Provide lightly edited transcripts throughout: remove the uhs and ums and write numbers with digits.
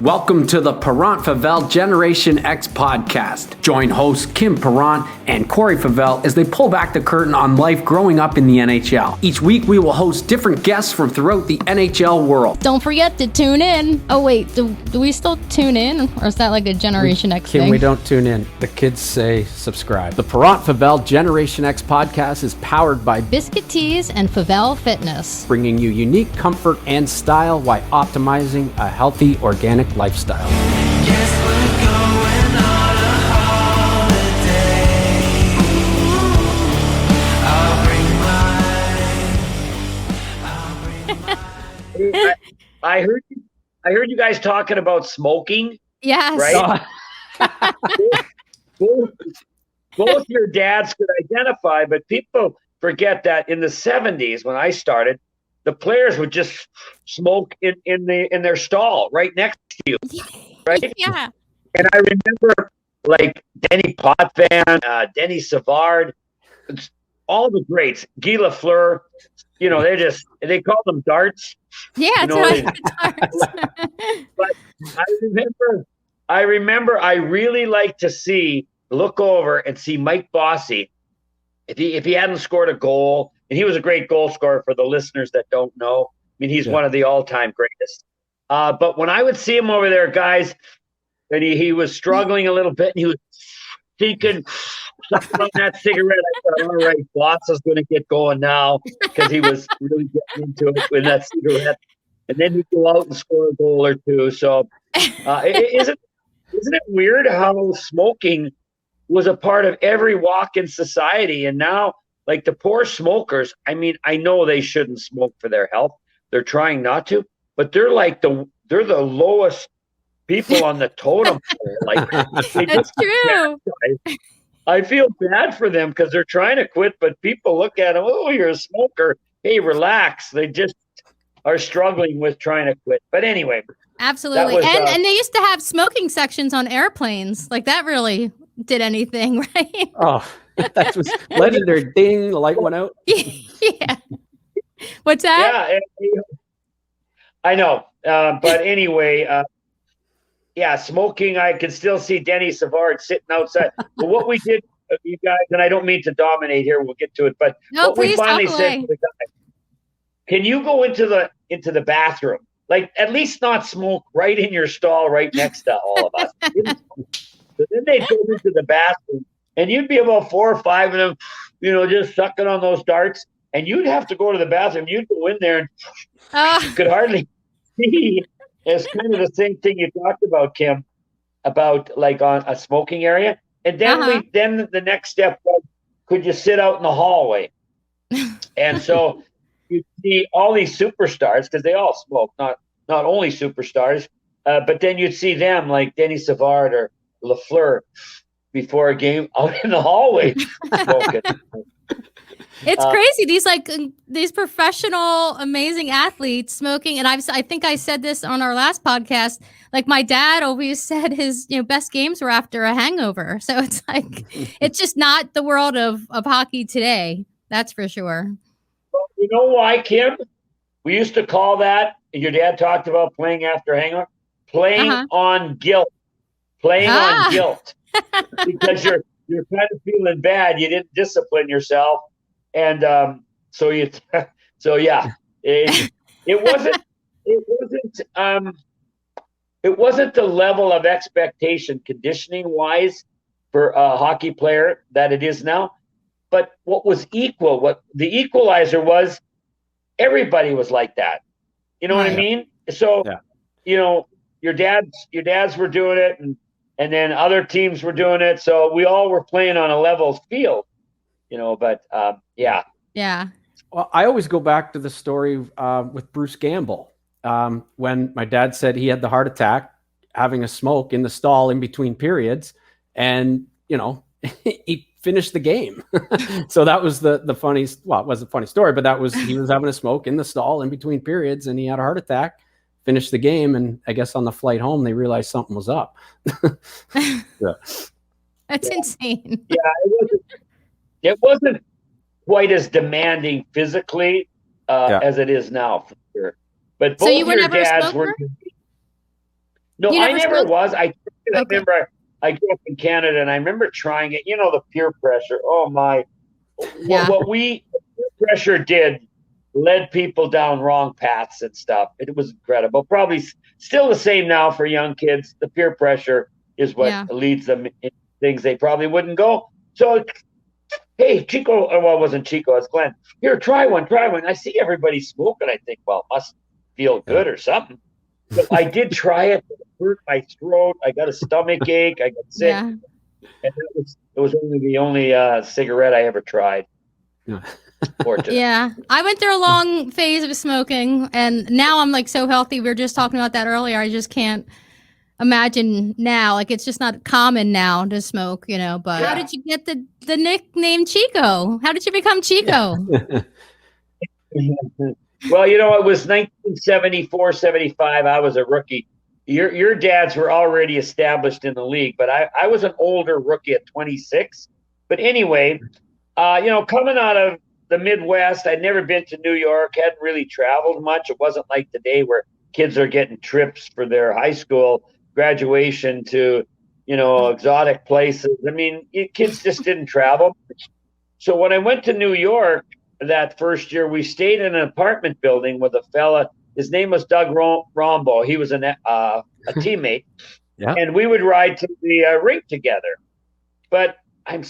Welcome to the Parent Favel Generation X podcast. Join hosts Kim Parent and Corey Favel as they pull back the curtain on life growing up in the NHL. Each week we will host different guests from throughout the NHL world. Don't forget to tune in. Oh wait, do we still tune in? Or is that like a Generation X thing? Kim, we don't tune in. The kids say subscribe. The Parent Favel Generation X podcast is powered by Biscuit Teas and Favel Fitness, bringing you unique comfort and style while optimizing a healthy, organic lifestyle. Yes, we're going on a holiday. I'll bring mine. I heard you guys talking about smoking. yes. Right? Both your dads could identify, but people forget that in the 70s when I started, the players would just smoke in their stall right next to you, right? Yeah. And I remember like Denny Potvin, Denny Savard, all the greats, Guy Lafleur. You know, they call them darts. Yeah, You it's know, like But I remember I really like to look over and see Mike Bossy. If he hadn't scored a goal, and he was a great goal scorer for the listeners that don't know. I mean, he's one of the all-time greatest. But when I would see him over there, guys, and he was struggling a little bit, and he was thinking on that cigarette. I thought, all right, Boss is going to get going now, because he was really getting into it with that cigarette. And then he'd go out and score a goal or two. So isn't it weird how smoking was a part of every walk in society? And now, like the poor smokers, I mean, I know they shouldn't smoke for their health. They're trying not to, but they're the lowest people on the totem pole. Like, that's true. I feel bad for them because they're trying to quit, but people look at them, oh, you're a smoker. Hey, relax. They just are struggling with trying to quit. But anyway. Absolutely. Was, and they used to have smoking sections on airplanes. Like that really did anything, right? Oh, that was legendary. Ding, the light went out. Yeah. What's that? Yeah, I know. But anyway, smoking, I can still see Denny Savard sitting outside. But what we did, you guys, and I don't mean to dominate here, we'll get to it, but No, what we please finally talk said away. to the guy, can you go into the bathroom? Like, at least not smoke right in your stall right next to all of us. So then they'd go into the bathroom, and you'd be about 4 or 5 of them, you know, just sucking on those darts, and you'd have to go to the bathroom. You'd go in there, and you could hardly see. It's kind of the same thing you talked about, Kim, about like on a smoking area. And then then the next step was, could you sit out in the hallway? And so you see all these superstars, because they all smoke, not only superstars, but then you'd see them like Denny Savard or Lafleur before a game out in the hallway smoking. It's crazy. These professional, amazing athletes smoking. And I think I said this on our last podcast. Like my dad always said his best games were after a hangover. So it's like it's just not the world of hockey today. That's for sure. You know why, Kim? We used to call that, your dad talked about playing after a hangover, playing on guilt. Playing on guilt. Because you're kind of feeling bad. You didn't discipline yourself. And so yeah. It wasn't the level of expectation conditioning wise for a hockey player that it is now. But what was what the equalizer was, everybody was like that. You know what I mean? So, your dads were doing it, and then other teams were doing it. So we all were playing on a level field, but yeah. Yeah. Well, I always go back to the story with Bruce Gamble. When my dad said he had the heart attack, having a smoke in the stall in between periods, and, he finished the game. So that was the funniest. Well, it wasn't a funny story, but he was having a smoke in the stall in between periods, and he had a heart attack, finished the game. And I guess on the flight home, they realized something was up. That's insane. Yeah, it wasn't quite as demanding physically as it is now, for sure. But both So you were your never a dads smoker? No, You I never never smoked? was. I Okay. remember I grew up in Canada, and I remember trying it. You know, the peer pressure. Oh my! Yeah. What we peer pressure did led people down wrong paths and stuff. It was incredible. Probably still the same now for young kids. The peer pressure is what Yeah. leads them in things they probably wouldn't go. So, hey, Chico, well, it wasn't Chico, it's Glenn. Here, try one, try one. I see everybody smoking. I think, well, it must feel good or something. So I did try it. It hurt my throat. I got a stomach ache. I got sick. Yeah. And it was only the only cigarette I ever tried. Fortunately. Yeah. I went through a long phase of smoking, and now I'm like so healthy. We were just talking about that earlier. I just can't imagine now. Like, it's just not common now to smoke, you know. But how Yeah. did you get the nickname Chico? How did you become Chico? Well, you know, it was 1974, 75. I was a rookie. Your dads were already established in the league, but I was an older rookie at 26. But anyway, you know, coming out of the Midwest, I'd never been to New York, hadn't really traveled much. It wasn't like today where kids are getting trips for their high school graduation to, you know, exotic places. I mean, kids just didn't travel. So when I went to New York that first year, we stayed in an apartment building with a fella. His name was Doug Rombo. He was a teammate. Yeah. And we would ride to the rink together. But I'm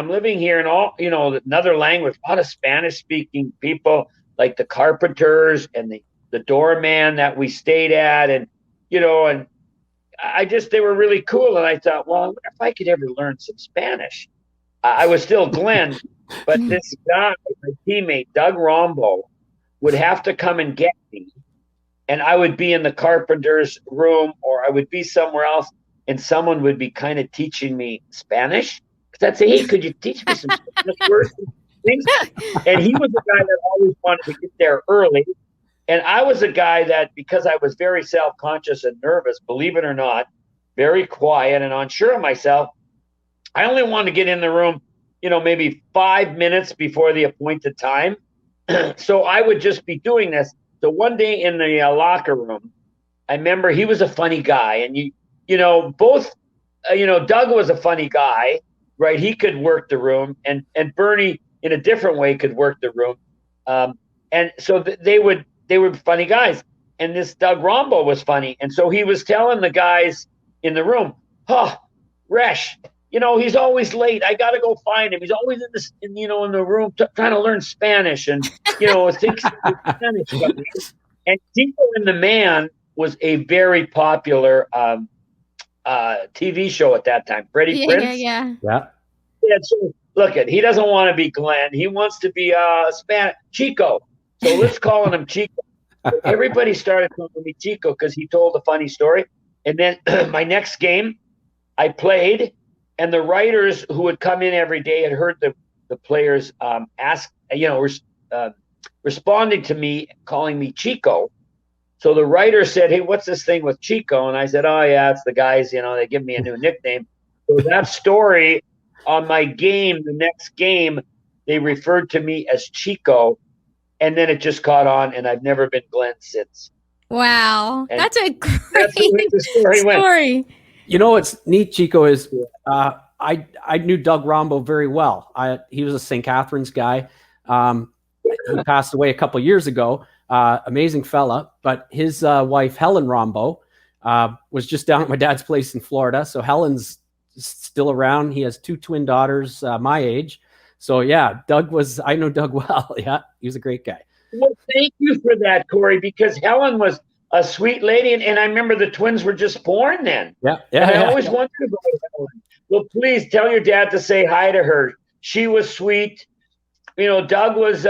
living here in all, you know, another language, a lot of Spanish speaking people like the carpenters and the doorman that we stayed at. And, you know, and they were really cool. And I thought, well, if I could ever learn some Spanish. I was still Glenn, but this guy, my teammate, Doug Rombo, would have to come and get me. And I would be in the carpenter's room, or I would be somewhere else, and someone would be kind of teaching me Spanish. Because I'd say, hey, could you teach me some Spanish words and things? And he was the guy that always wanted to get there early. And I was a guy that, because I was very self-conscious and nervous, believe it or not, very quiet and unsure of myself, I only wanted to get in the room, you know, maybe 5 minutes before the appointed time. So I would just be doing this. So one day in the locker room, I remember he was a funny guy, and you know, both, you know, Doug was a funny guy, right? He could work the room, and Bernie in a different way could work the room, and so they were funny guys. And this Doug Rombo was funny, and so he was telling the guys in the room, "Huh, Resch, you know, he's always late. I got to go find him. He's always in the room trying to learn Spanish, and you know, thinks Spanish." And Chico and the Man was a very popular TV show at that time. Freddie Prinze. Yeah. Yeah. Yeah, so look, he doesn't want to be Glenn. He wants to be Spanish Chico. So let's call him Chico. Everybody started calling me Chico because he told a funny story. And then my next game, I played, and the writers who would come in every day had heard the players ask, you know, responding to me, calling me Chico. So the writer said, "Hey, what's this thing with Chico?" And I said, "Oh yeah, it's the guys, you know, they give me a new nickname." So that story on my game, the next game, they referred to me as Chico, and then it just caught on, and I've never been Glenn since. Wow. And That's a great that's the way the story went. story. You know what's neat, Chico, is I knew Doug Rombo very well. He was a St. Catharines guy. He passed away a couple years ago. Amazing fella, but his wife Helen Rombo was just down at my dad's place in Florida. So Helen's still around. He has 2 twin daughters my age. So yeah, I know Doug well. Yeah, he was a great guy. Well, thank you for that, Corey, because Helen was a sweet lady, and I remember the twins were just born then. Yeah. And I always wondered about Helen. Well, please tell your dad to say hi to her. She was sweet. You know, Doug was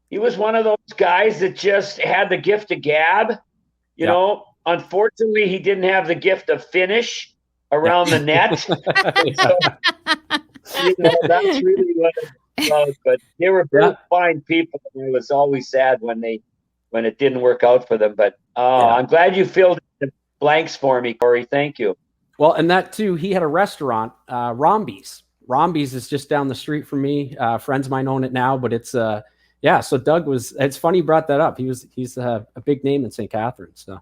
he was one of those guys that just had the gift of gab. You know, unfortunately, he didn't have the gift of finish around the net. So, you know, that's really what it was. But they were both fine people. And it was always sad when it didn't work out for them. But I'm glad you filled in the blanks for me, Corey. Thank you. Well, and that too, he had a restaurant, Rombi's. Rombi's is just down the street from me. Friends of mine own it now, but it's so Doug it's funny you brought that up. He's a big name in St. Catharines. So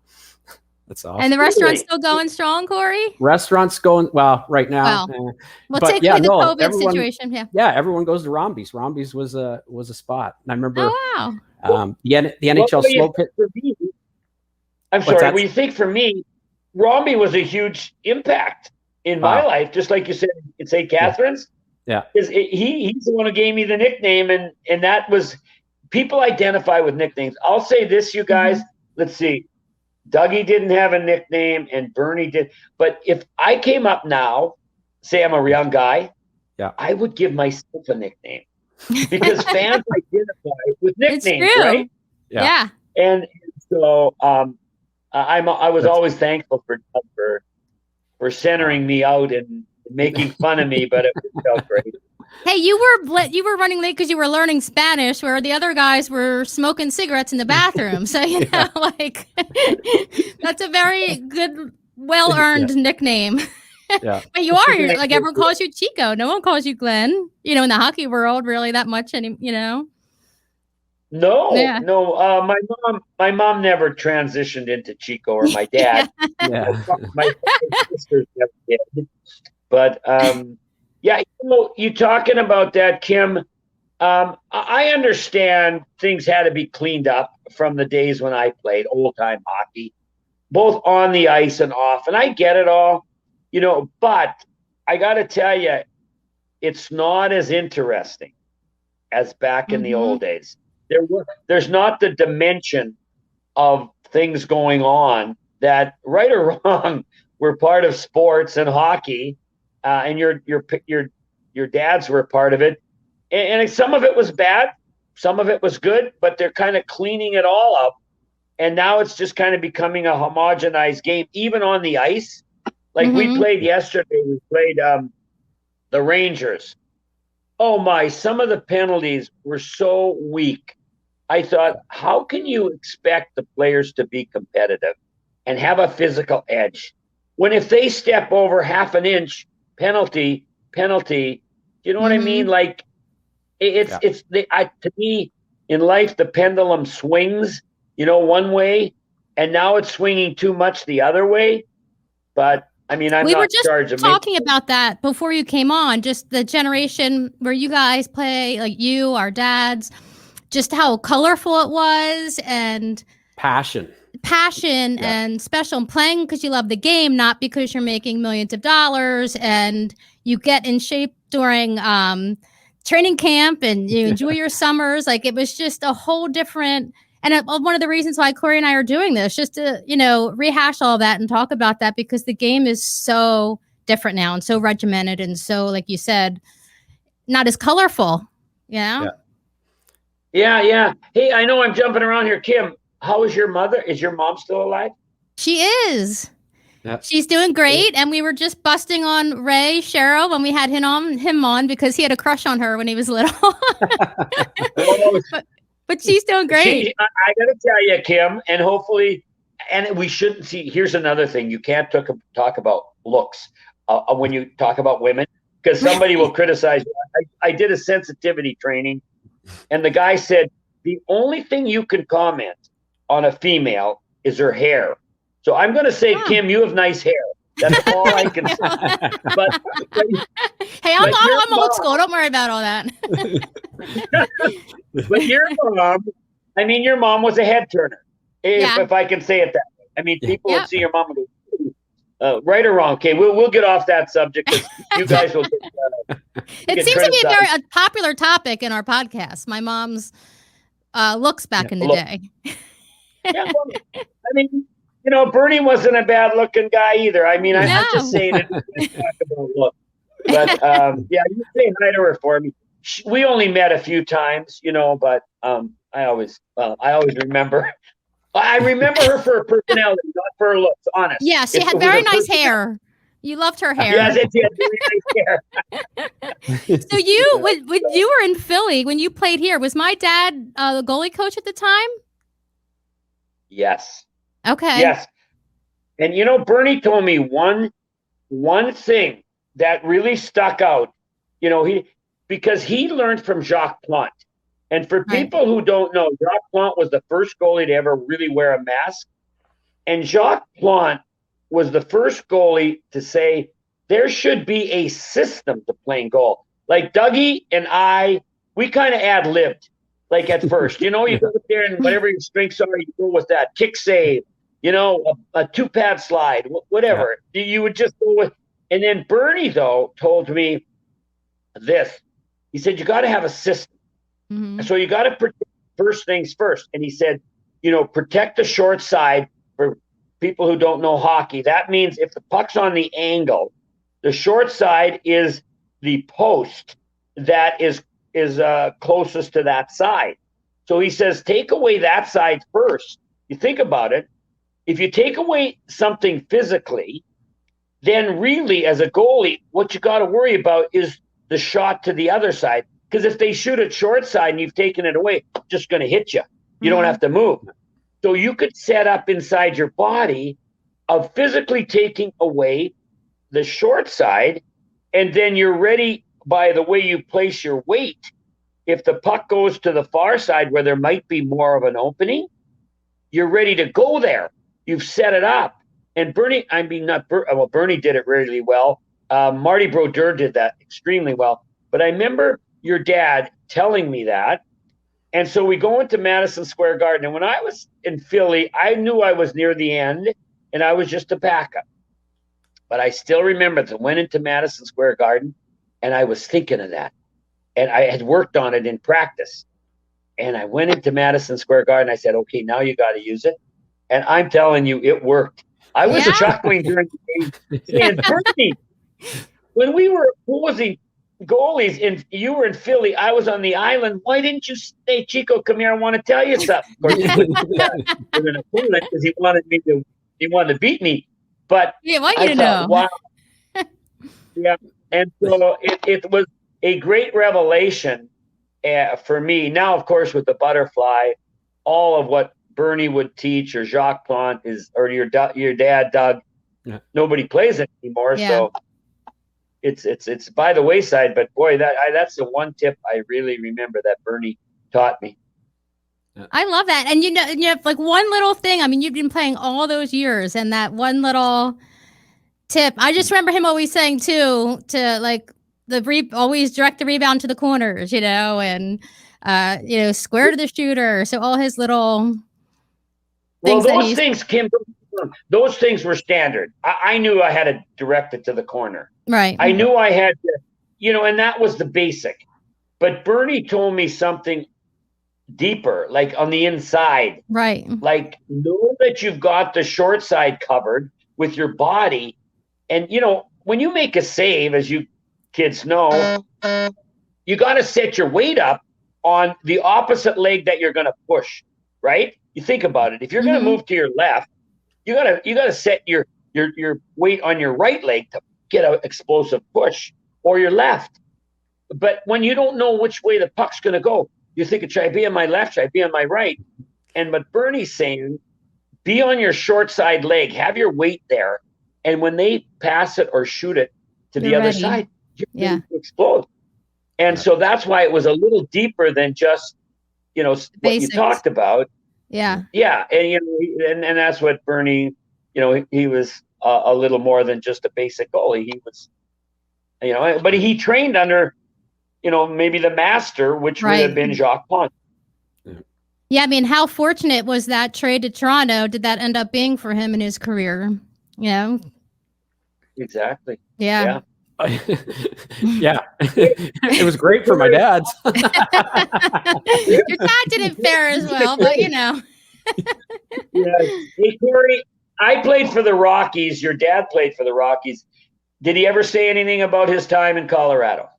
That's awesome. And the restaurant's Really? still going strong, Corey? Restaurants going well right now. Well, But take yeah, away the no, COVID everyone, situation. Yeah. yeah, everyone goes to Romby's. Romby's was a spot. And I remember Oh, wow. the What NHL do you smoke think pit. for me? I'm What's sorry. that? What you think for me? Romby was a huge impact in my Wow. life, just like you said in St. Catharines. Yeah. He's the one who gave me the nickname, and that was people identify with nicknames. I'll say this, you guys. Let's see. Dougie didn't have a nickname, and Bernie did. But if I came up now, say I'm a young guy, Yeah. I would give myself a nickname because fans identify with It's nicknames, true. right? Yeah. And so I was always thankful for centering me out and making fun of me, but it felt great. Hey, you were running late because you were learning Spanish, where the other guys were smoking cigarettes in the bathroom. So you know, like that's a very good, well-earned nickname. Yeah. But you are like everyone calls you Chico. No one calls you Glenn. You know, in the hockey world, really that much. You know. No, Yeah. no. My mom never transitioned into Chico, or my dad. Yeah. My sisters never did. But yeah, you talking about that, Kim. I understand things had to be cleaned up from the days when I played old time hockey, both on the ice and off, and I get it all, but I got to tell you, it's not as interesting as back in the old days. There's not the dimension of things going on that, right or wrong, were part of sports and hockey, and your dads were part of it, and some of it was bad, some of it was good, but they're kind of cleaning it all up, and now it's just kind of becoming a homogenized game, even on the ice. Like we played yesterday, we played the Rangers. Oh my! Some of the penalties were so weak. I thought, how can you expect the players to be competitive and have a physical edge when if they step over half an inch, penalty? You know what I mean? Like to me in life, the pendulum swings, one way, and now it's swinging too much the other way. But I mean, I'm We were not just charged of talking about that before you came on, just the generation where you guys play, like you, our dads, just how colorful it was and Passion and special, and playing because you love the game, not because you're making millions of dollars, and you get in shape during training camp and you enjoy your summers. Like it was just a whole different. And one of the reasons why Corey and I are doing this, just to, rehash all that and talk about that, because the game is so different now and so regimented and so, like you said, not as colorful. Yeah. Yeah. Hey, I know I'm jumping around here. Kim, how is your mother? Is your mom still alive? She is. Yep. She's doing great. And we were just busting on Ray Shero when we had him on because he had a crush on her when he was little. But she's doing great. I got to tell you, Kim, and hopefully, and we shouldn't see. Here's another thing: you can't talk about looks when you talk about women, because somebody will criticize you. I did a sensitivity training, and the guy said the only thing you can comment on a female is her hair. So I'm going to say, Kim, you have nice hair. That's all I can say. But hey, I'm old school. Don't worry about all that. But your mom was a head turner, if I can say it that way. I mean, people would see your mom and go, right or wrong. Okay, we'll get off that subject because you guys will. It seems to be a popular topic in our podcast. My mom's looks back in the day. Yeah, well, I mean, Bernie wasn't a bad-looking guy either. I mean, I'm just saying it. Talk about look, but you say hi to her for me. We only met a few times, but I always remember. I remember her for her personality, not for her looks. Honest. Yeah, she had very nice hair. You loved her hair. Yes, she had very nice hair. So when you were in Philly, when you played here, was my dad the goalie coach at the time? Yes. Okay. Yes. And Bernie told me one thing that really stuck out. Because he learned from Jacques Plante. And for people who don't know, Jacques Plante was the first goalie to ever really wear a mask. And Jacques Plante was the first goalie to say there should be a system to playing goal. Like Dougie and I, we kind of ad-libbed, like at first. You know, you go up there and whatever your strengths are, you go with that. Kick save, you know, a two-pad slide, whatever. Yeah. You would just go with. And then Bernie, though, told me this. He said, you got to have a system. Mm-hmm. So you got to protect first things first. And he said, you know, protect the short side. For people who don't know hockey, that means if the puck's on the angle, the short side is the post that is closest to that side. So he says, take away that side first. You think about it. If you take away something physically, then really as a goalie, what you got to worry about is the shot to the other side. Because if they shoot it short side and you've taken it away, it's just going to hit you. You don't have to move. So you could set up inside your body of physically taking away the short side, and then you're ready by the way you place your weight. If the puck goes to the far side where there might be more of an opening, you're ready to go there. You've set it up. And Bernie, Bernie did it really well. Marty Brodeur did that extremely well. But I remember your dad telling me that. And so we go into Madison Square Garden. And when I was in Philly, I knew I was near the end and I was just a backup. But I still remember that I went into Madison Square Garden and I was thinking of that. And I had worked on it in practice. And I went into Madison Square Garden. I said, okay, now you got to use it. And I'm telling you, it worked. I was chuckling during the game. Saying, Bernie, when we were opposing goalies, and you were in Philly, I was on the island. Why didn't you say, Chico, come here? I want to tell you something. Of course, he because he wanted to beat me. But I want you to know. Wow. Yeah. And so it was a great revelation for me. Now, of course, with the butterfly, all of what Bernie would teach, or Jacques Plante or your dad, Doug, nobody plays it anymore. Yeah. So it's by the wayside. But boy, that's the one tip I really remember that Bernie taught me. I love that. And you know, like one little thing. I mean, you've been playing all those years, and that one little tip. I just remember him always saying too, to like always direct the rebound to the corners, you know, and square to the shooter. So all his little things. Well, those things, Kim, those things were standard. I knew I had to direct it to the corner. Right. I knew I had to, and that was the basic. But Bernie told me something deeper, like on the inside. Right. Like, know that you've got the short side covered with your body. And, when you make a save, as you kids know, you got to set your weight up on the opposite leg that you're going to push, right? You think about it. If you're going to move to your left, you got to set your weight on your right leg to get an explosive push, or your left. But when you don't know which way the puck's going to go, you think, should I be on my left? Should I be on my right? And what Bernie's saying, be on your short side leg, have your weight there. And when they pass it or shoot it to the other side, you're going to explode. And so that's why it was a little deeper than just, what you talked about. Yeah. Yeah. And, and that's what Bernie, he was a little more than just a basic goalie. He was, but he trained under, maybe the master, which would have been Jacques Plante. Yeah. I mean, how fortunate was that trade to Toronto? Did that end up being for him in his career? Exactly. Yeah. Yeah. It was great for my dad's. Your dad didn't fare as well, but Yeah. Hey, Corey, I played for the Rockies. Your dad played for the Rockies. Did he ever say anything about his time in Colorado?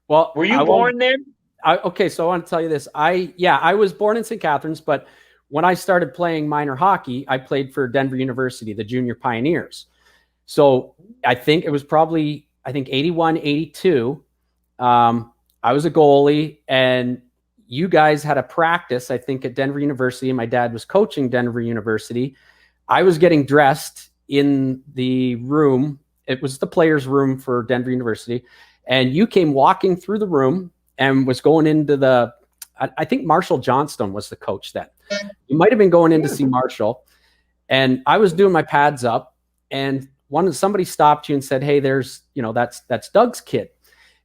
Well, were you born then? Okay, so I want to tell you this. I was born in St. Catharines, but when I started playing minor hockey, I played for Denver University, the Junior Pioneers. So I think it was probably 81, 82. I was a goalie, and you guys had a practice, I think, at Denver University, and my dad was coaching Denver University. I was getting dressed in the room. It was the players' room for Denver University. And you came walking through the room and was going into I think Marshall Johnstone was the coach then. You might have been going in to see Marshall. And I was doing my pads up, and somebody stopped you and said, "Hey, there's, that's Doug's kid."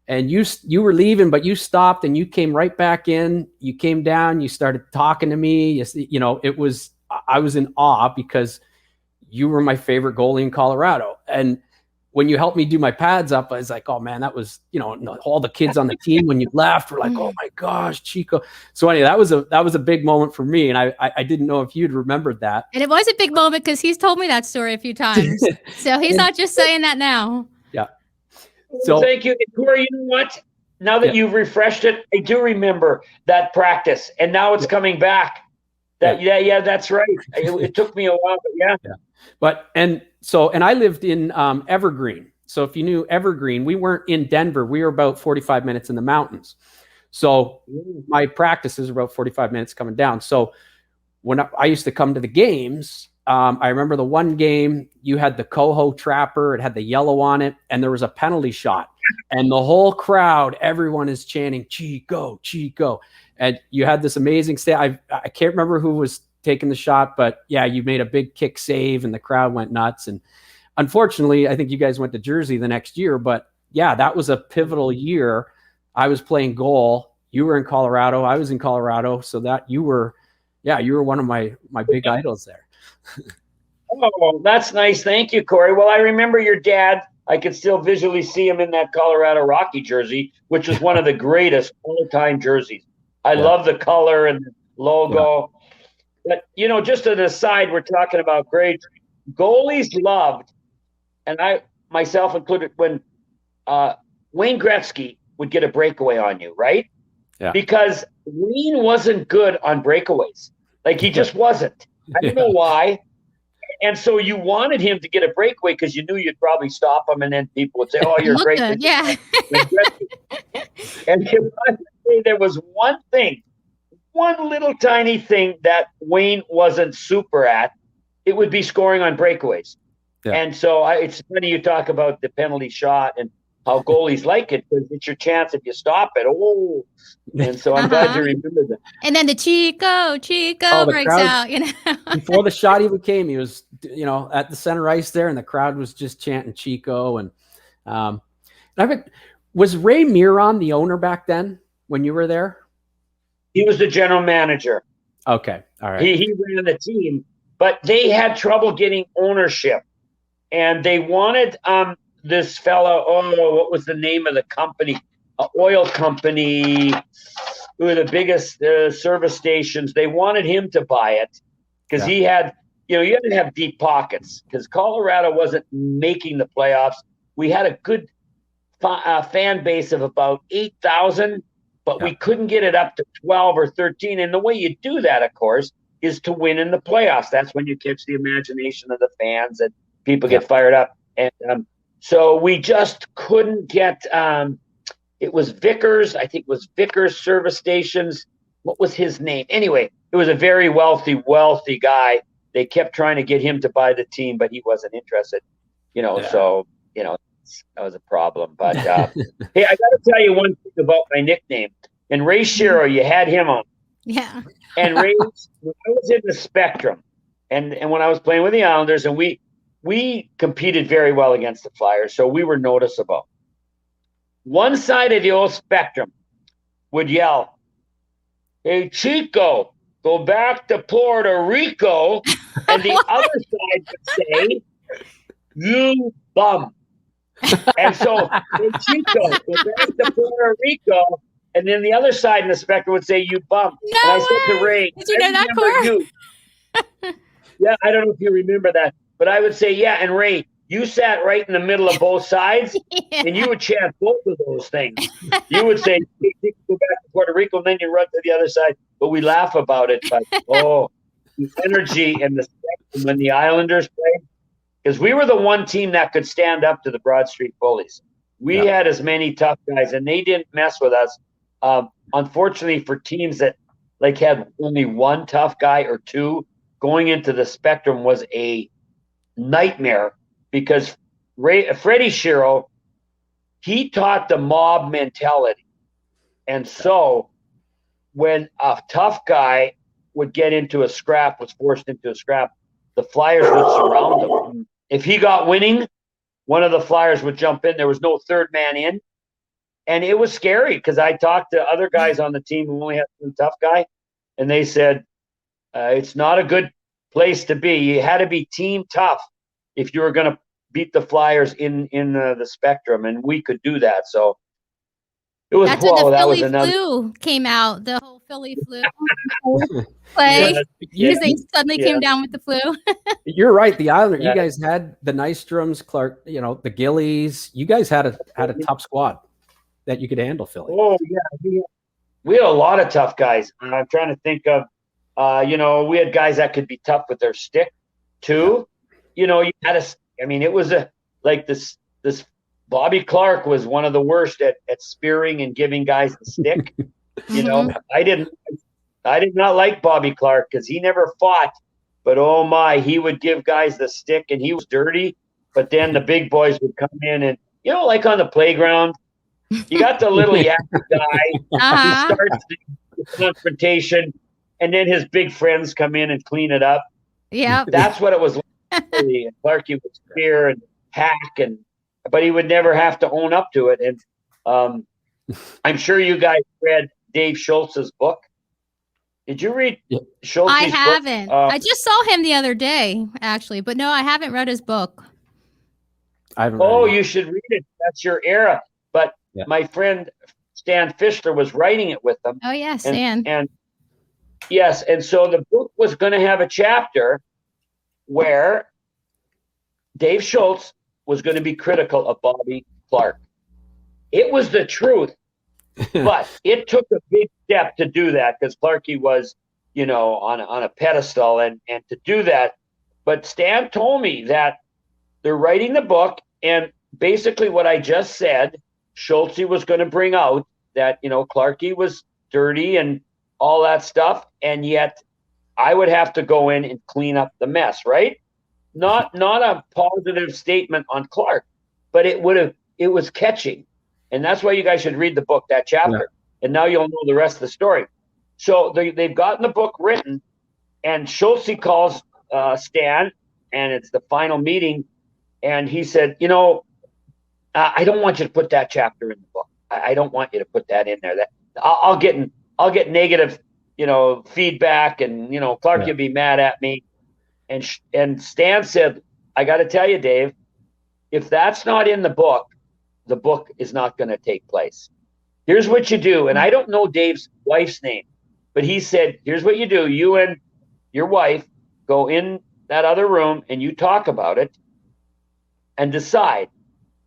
And you were leaving, but you stopped and you came right back in. You came down, you started talking to me. I was in awe because you were my favorite goalie in Colorado. And when you helped me do my pads up, I was like, oh man, that was, all the kids on the team when you left were like, oh my gosh, Chico. So anyway, that was a big moment for me. And I didn't know if you'd remembered that. And it was a big moment because he's told me that story a few times. So he's not just saying that now. Yeah. So thank you. Corey, you know what? Now that you've refreshed it, I do remember that practice. And now it's coming back. That's right. It took me a while, but yeah. But and I lived in Evergreen. So if you knew Evergreen, we weren't in Denver. We were about 45 minutes in the mountains. So my practices were about 45 minutes coming down. So when I used to come to the games, I remember the one game you had the coho trapper. It had the yellow on it, and there was a penalty shot. And the whole crowd, everyone is chanting, Chico, Chico. And you had this amazing I can't remember who was taking the shot, but yeah, you made a big kick save and the crowd went nuts. And unfortunately, I think you guys went to Jersey the next year, but yeah, that was a pivotal year. I was playing goal. You were in Colorado. I was in Colorado. So that you were one of my big idols there. Oh, that's nice. Thank you, Corey. Well, I remember your dad. I could still visually see him in that Colorado Rocky jersey, which is one of the greatest all-time jerseys. I love the color and the logo. But, just an aside, we're talking about grades. Goalies loved, and I, myself included, when Wayne Gretzky would get a breakaway on you, right? Yeah. Because Wayne wasn't good on breakaways. Like, he just wasn't. I don't know why. And so you wanted him to get a breakaway because you knew you'd probably stop him, and then people would say, oh, you're great. Good. Yeah. And if I say there was one little tiny thing that Wayne wasn't super at, it would be scoring on breakaways. Yeah. And so it's funny you talk about the penalty shot and how goalies like it, because it's your chance if you stop it. Oh, and so I'm glad you remember that. And then the Chico breaks out, Before the shot even came, he was, at the center ice there, and the crowd was just chanting Chico. And was Ray Miron the owner back then when you were there? He was the general manager. Okay, all right. He ran the team, but they had trouble getting ownership, and they wanted this fellow. Oh, what was the name of the company? Oil company. Who were the biggest service stations? They wanted him to buy it because he had, you had to have deep pockets because Colorado wasn't making the playoffs. We had a good fan base of about 8,000. But we couldn't get it up to 12 or 13. And the way you do that, of course, is to win in the playoffs. That's when you catch the imagination of the fans and people get fired up. And so we just couldn't get it was Vickers. I think it was Vickers Service Stations. What was his name? Anyway, it was a very wealthy guy. They kept trying to get him to buy the team, but he wasn't interested. So, that was a problem. But hey, I got to tell you one thing about my nickname. And Ray Shero, you had him on. Yeah. And Ray, when I was in the Spectrum, and when I was playing with the Islanders, and we competed very well against the Flyers, so we were noticeable. One side of the old Spectrum would yell, "Hey, Chico, go back to Puerto Rico," and the other side would say, "You bum." And so Chico would back to Puerto Rico, and then the other side in the spectrum would say, "You bum." No and I way. said to Ray, "Did you know that, Cor?" Yeah, I don't know if you remember that, but I would say, "Yeah." And Ray, you sat right in the middle of both sides, and you would chant both of those things. You would say, "Hey, Chico, go back to Puerto Rico," and then you run to the other side. But we laugh about it. But the energy and the spectrum when the Islanders played. Because we were the one team that could stand up to the Broad Street Bullies. We had as many tough guys, and they didn't mess with us. Unfortunately, for teams that had only one tough guy or two, going into the Spectrum was a nightmare because Freddie Shero, he taught the mob mentality. And so when a tough guy would get into a scrap, was forced into a scrap, the Flyers would surround him. If he got winning, one of the Flyers would jump in. There was no third man in. And it was scary because I talked to other guys on the team who only had one tough guy, and they said it's not a good place to be. You had to be team tough if you were going to beat the Flyers in the Spectrum, and we could do that. So it was That's when the that Philly was another. flu came out. The whole Philly flu play because they suddenly came down with the flu. You're right. The Islanders, Yeah. you guys had the Nystroms, Clark, the Gillies. You guys had a tough squad that you could handle, Philly. Oh yeah, we had a lot of tough guys. I'm trying to think of, we had guys that could be tough with their stick too. You had it was this Bobby Clarke was one of the worst at spearing and giving guys the stick. I did not like Bobby Clarke because he never fought, but oh my, he would give guys the stick and he was dirty. But then the big boys would come in and like on the playground, you got the little yak guy who starts the confrontation, and then his big friends come in and clean it up. Yeah, that's what it was like. Clarkie would spear and hack, but he would never have to own up to it. And I'm sure you guys read Dave Schultz's book. Did you read Schultz's I book? haven't. I just saw him the other day, actually, but no, I haven't read his book. I haven't read it. You should read it. That's your era. But my friend Stan Fischler was writing it with them. Oh yeah, Stan. And yes, and so the book was going to have a chapter where Dave Schultz was going to be critical of Bobby Clarke. It was the truth, but it took a big step to do that because Clarkie was, on a pedestal, and to do that. But Stan told me that they're writing the book, and basically what I just said, Schultz was going to bring out that, Clarkie was dirty and all that stuff, and yet I would have to go in and clean up the mess, right? Not a positive statement on Clarke, but it was catching. And that's why you guys should read the book, that chapter. And now you'll know the rest of the story. So they've gotten the book written, and Schultz calls Stan, and it's the final meeting, and he said, I don't want you to put that chapter in the book. I don't want you to put that in there. That I'll get negative, feedback, and Clarke will be mad at me. And Stan said, I got to tell you, Dave, if that's not in the book is not going to take place. Here's what you do, and I don't know Dave's wife's name, but he said, here's what you do. You and your wife go in that other room and you talk about it and decide.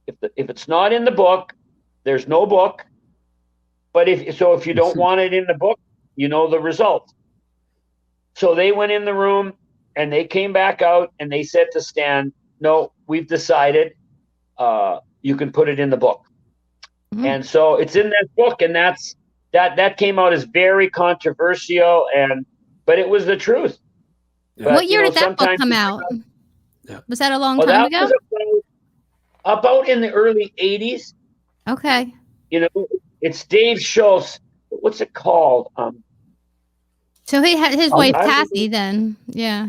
If it's not in the book, there's no book. But if you don't want it in the book, the result. So they went in the room and they came back out and they said to Stan, no, we've decided you can put it in the book. Mm-hmm. And so it's in that book, and that came out as very controversial, but it was the truth. But, what year did that book come out? Was that a long time ago? About in the early 80s. Okay. It's Dave Schultz. What's it called? So he had his wife Kathy then. Yeah.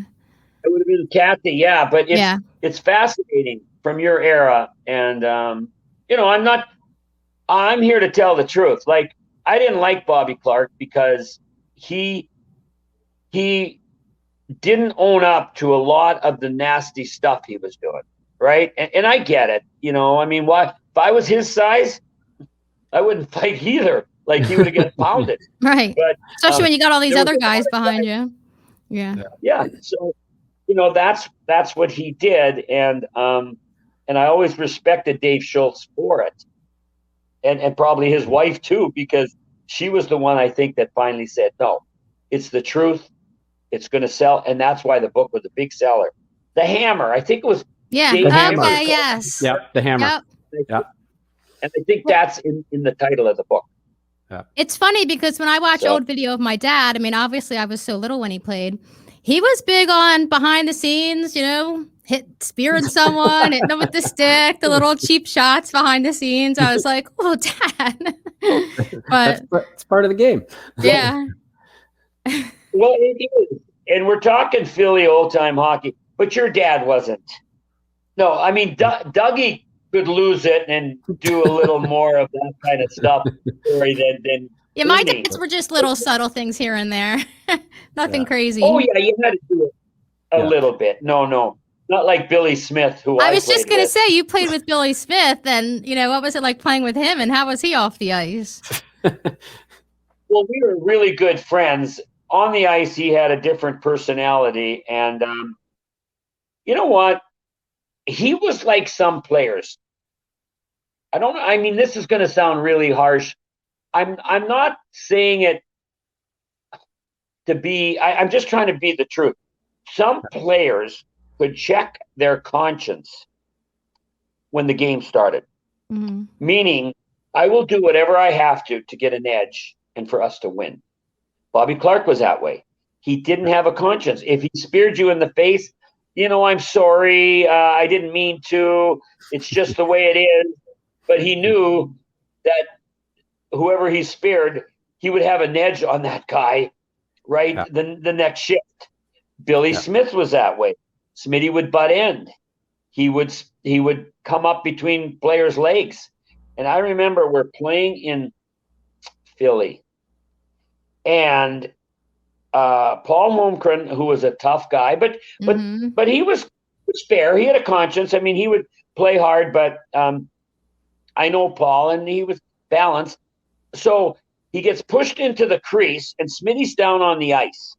It would have been Kathy, yeah. But it's fascinating from your era. And I'm here to tell the truth. Like, I didn't like Bobby Clarke because he didn't own up to a lot of the nasty stuff he was doing. Right. And I get it. Why? If I was his size, I wouldn't fight either. Like, he would have got pounded. Right. But, especially when you got all these other guys behind you. Yeah. Yeah. So, that's what he did. And I always respected Dave Schultz for it. And probably his wife too, because she was the one, I think, that finally said, no, it's the truth. It's going to sell. And that's why the book was a big seller. The Hammer. I think it was. Yeah. Okay. Yes. Yep. The Hammer. Yep. And I think that's in the title of the book. Yeah. It's funny because when I watch old video of my dad, obviously I was so little when he played. He was big on behind the scenes, spearing someone, hitting them with the stick, the little cheap shots behind the scenes. I was like, oh, Dad. But it's part of the game. Yeah. Well, it is. And we're talking Philly old time hockey. but your dad wasn't. No, I mean, Dougie could lose it and do a little more of that kind of stuff than Yeah, my Bernie. dads were just little subtle things here and there. Nothing crazy. Oh, yeah, you had to do it a little bit. No. Not like Billy Smith, who I was just going to with. say, you played with Billy Smith, and, what was it like playing with him, and how was he off the ice? Well, we were really good friends. On the ice, he had a different personality. And you know what? He was like some players. I don't know. I mean, this is going to sound really harsh. I'm not saying it to be, I'm just trying to be the truth. Some players could check their conscience when the game started. Mm-hmm. Meaning, I will do whatever I have to get an edge and for us to win. Bobby Clarke was that way. He didn't have a conscience. If he speared you in the face, I'm sorry. I didn't mean to. It's just the way it is. But he knew that whoever he speared, he would have an edge on that guy, right? Yeah. The next shift. Billy Smith was that way. Smitty would butt end. He would come up between players' legs. And I remember we're playing in Philly. And Paul Holmgren, who was a tough guy, but he was fair. He had a conscience. I mean, he would play hard, but I know Paul, and he was balanced. So he gets pushed into the crease, and Smitty's down on the ice,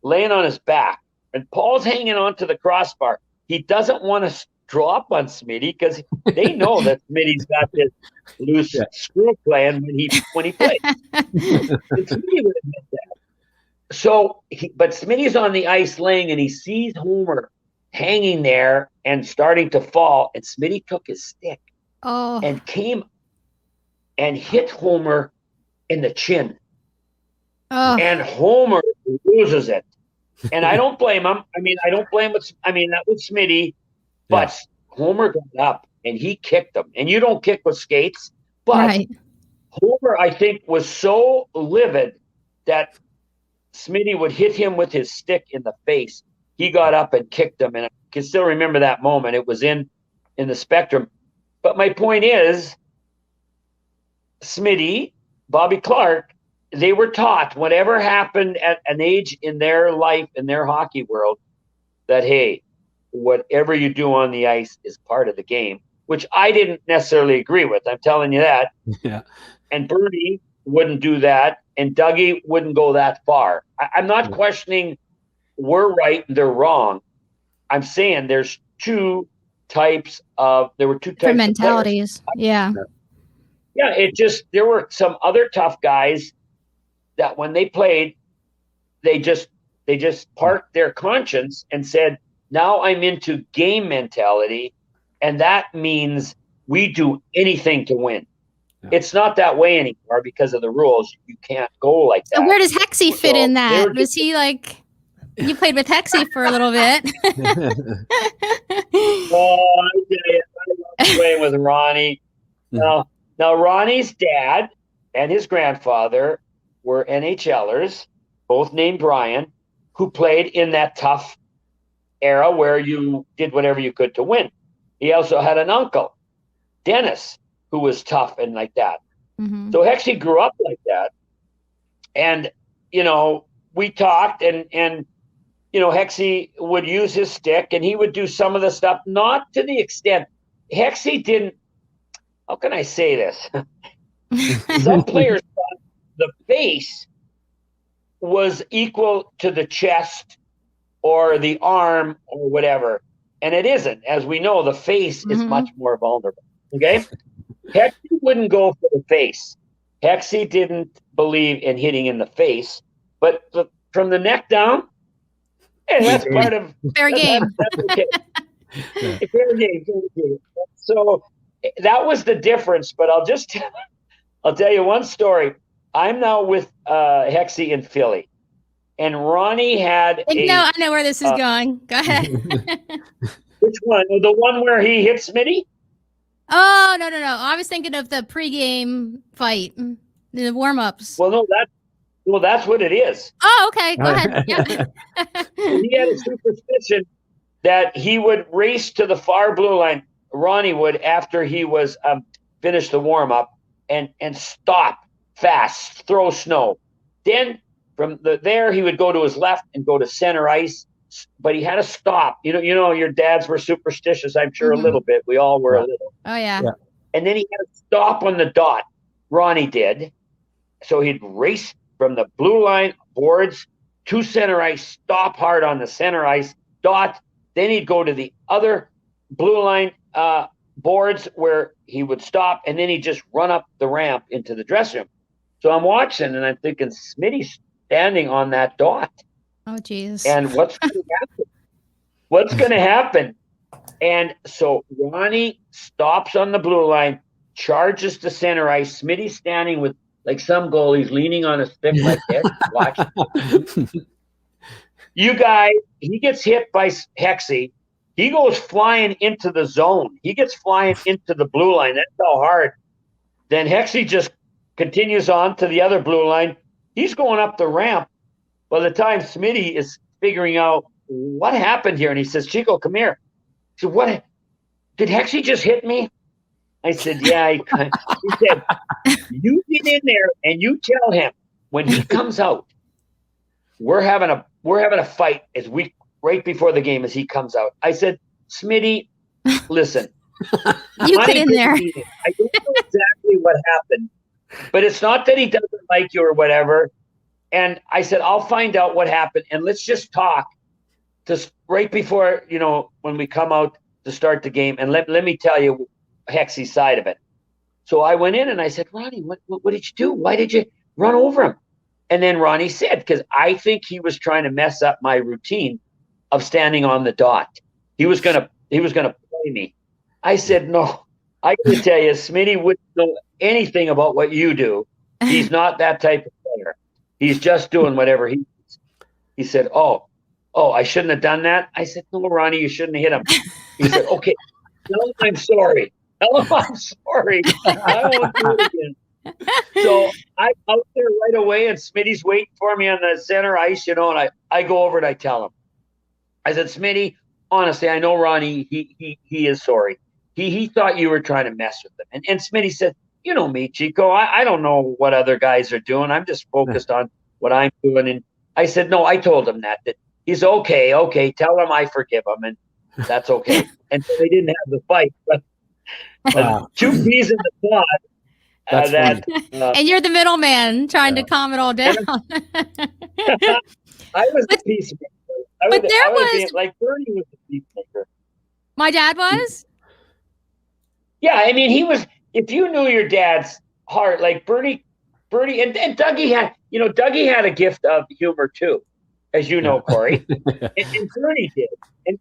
laying on his back, and Paul's hanging onto the crossbar. He doesn't want to drop on Smitty because they know that Smitty's got this loose screw plan when he plays. Smitty would admit that. So, but Smitty's on the ice laying, and he sees Homer hanging there and starting to fall, and Smitty took his stick and came and hit Homer in the chin. And Homer loses it. And I don't blame him. I mean, that was Smitty, but Homer got up and he kicked him. And you don't kick with skates, but Homer, I think, was so livid that Smitty would hit him with his stick in the face. He got up and kicked him, and I can still remember that moment. It was in the Spectrum. But my point is, Smitty, Bobby Clarke, they were taught whatever happened at an age in their life, in their hockey world, that, hey, whatever you do on the ice is part of the game, which I didn't necessarily agree with. I'm telling you that. Yeah. And Bernie wouldn't do that, and Dougie wouldn't go that far. I'm not questioning we're right and they're wrong. I'm saying there were two types of mentalities. Yeah. Yeah, there were some other tough guys that when they played, they just parked their conscience and said, now I'm into game mentality, and that means we do anything to win. Yeah. It's not that way anymore because of the rules. You can't go like that. So where does Hexy fit in that? Was he like, you played with Hexy for a little bit? Oh, I love playing with Ronnie. Now Ronnie's dad and his grandfather were NHLers, both named Brian, who played in that tough era where you did whatever you could to win. He also had an uncle, Dennis, who was tough and like that. Mm-hmm. So Hexy grew up like that. And, we talked and Hexy would use his stick and he would do some of the stuff, not to the extent. Hexy didn't, how can I say this? Some players thought the face was equal to the chest or the arm or whatever. And it isn't. As we know, the face is much more vulnerable. Okay? Hexy wouldn't go for the face. Hexy didn't believe in hitting in the face. But from the neck down, that's part of fair game. That's okay. Fair game. So that was the difference. But I'll tell you one story. I'm now with Hexy in Philly, and Ronnie had. I know where this is going. Go ahead. Which one? The one where he hit Smitty? Oh no! I was thinking of the pregame fight, the warm-ups. Well, that's what it is. Oh, okay. Go ahead. Yeah. He had a superstition that he would race to the far blue line, Ronnie would, after he was finished the warm-up, and stop fast, throw snow. Then from there, he would go to his left and go to center ice, but he had to stop. You know, your dads were superstitious, I'm sure, a little bit. We all were a little. Oh, yeah. And then he had to stop on the dot. Ronnie did. So he'd race from the blue line boards to center ice, stop hard on the center ice dot. Then he'd go to the other blue line boards where he would stop, and then he'd just run up the ramp into the dressing room. So I'm watching, and I'm thinking, Smitty's standing on that dot. Oh, geez. And what's going to happen? What's going to happen? And so Ronnie stops on the blue line, charges to center ice. Smitty's standing with, like some goalies, leaning on a stick like this. Watch. You guys, he gets hit by Hexy. He goes flying into the zone. He gets flying into the blue line. That's how hard. Then Hexy just continues on to the other blue line. He's going up the ramp. By the time Smitty is figuring out what happened here, and he says, Chico, come here. He said, what? Did Hexy just hit me? I said, yeah. He said, you get in there and you tell him when he comes out, we're having a fight right before the game as he comes out. I said, Smitty, listen. You get in there. I don't know exactly what happened, but it's not that he doesn't like you or whatever. And I said, I'll find out what happened, and let's just talk just right before, when we come out to start the game, and let me tell you Hexy's side of it. So I went in and I said, Ronnie, what did you do? Why did you run over him? And then Ronnie said, because I think he was trying to mess up my routine of standing on the dot. He was gonna play me. I said, no, I got to tell you, Smitty wouldn't know anything about what you do. He's not that type of player. He's just doing whatever he does. He said, oh, I shouldn't have done that. I said, no, Ronnie, you shouldn't have hit him. He said, okay, tell him I'm sorry. Tell him I'm sorry. I won't do it again. So I'm out there right away, and Smitty's waiting for me on the center ice, and I go over and I tell him. I said, Smitty, honestly, I know Ronnie, he is sorry. He thought you were trying to mess with him. And Smitty said, you know me, Chico, I don't know what other guys are doing. I'm just focused on what I'm doing. And I said, no, I told him that he's okay. Tell him I forgive him, and that's okay. And so they didn't have the fight, but two peas in the pod. And you're the middleman trying to calm it all down. I was the peacemaker. But there was like Bernie was the peacemaker. My dad was? Yeah, I mean, he was. If you knew your dad's heart, like Bernie, and Dougie had a gift of humor too, as you know, Corey, and Bernie did,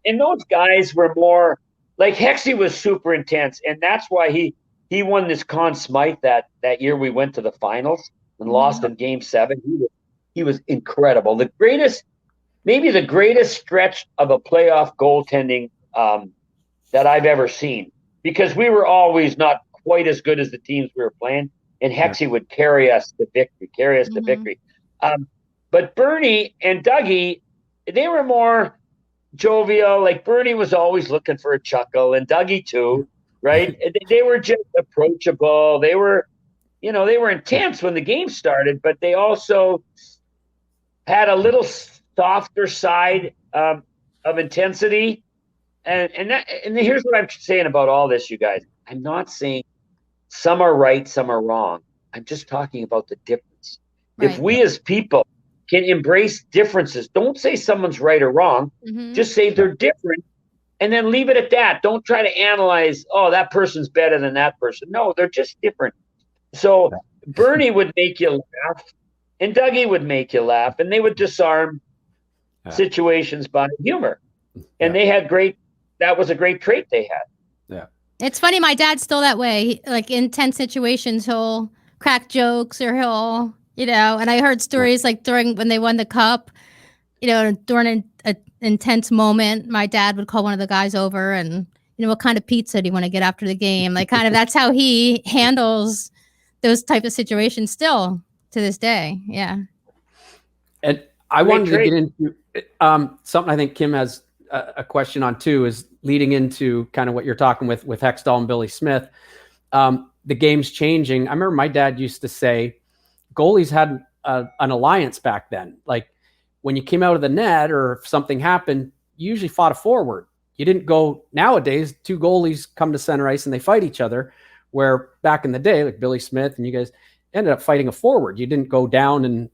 and those guys were more like Hexy was super intense, and that's why he won this Conn Smythe that year we went to the finals and lost in Game 7. He was incredible, maybe the greatest stretch of a playoff goaltending that I've ever seen, because we were always not quite as good as the teams we were playing, and Hexy would carry us to victory. But Bernie and Dougie, they were more jovial. Like Bernie was always looking for a chuckle, and Dougie too, right? They were just approachable. They were intense when the game started, but they also had a little softer side of intensity. And here's what I'm saying about all this, you guys. I'm not saying some are right, some are wrong. I'm just talking about the difference. Right. If we as people can embrace differences, don't say someone's right or wrong. Just say they're different, and then leave it at that. Don't try to analyze, that person's better than that person. No, they're just different. So Bernie would make you laugh, and Dougie would make you laugh, and they would disarm situations by humor. And they had that was a great trait they had. Yeah. It's funny, my dad's still that way. Like in tense situations, he'll crack jokes, or he'll, and I heard stories like when they won the cup, during an intense moment, my dad would call one of the guys over and, what kind of pizza do you want to get after the game? Like kind of, that's how he handles those type of situations still to this day. Yeah. And I wanted to get into something I think Kim has a question on too is leading into kind of what you're talking with Hextall and Billy Smith. The game's changing. I remember my dad used to say goalies had an alliance back then. Like when you came out of the net or if something happened, you usually fought a forward. You didn't go nowadays. Two goalies come to center ice and they fight each other. Where back in the day, like Billy Smith and you guys ended up fighting a forward. You didn't go down and,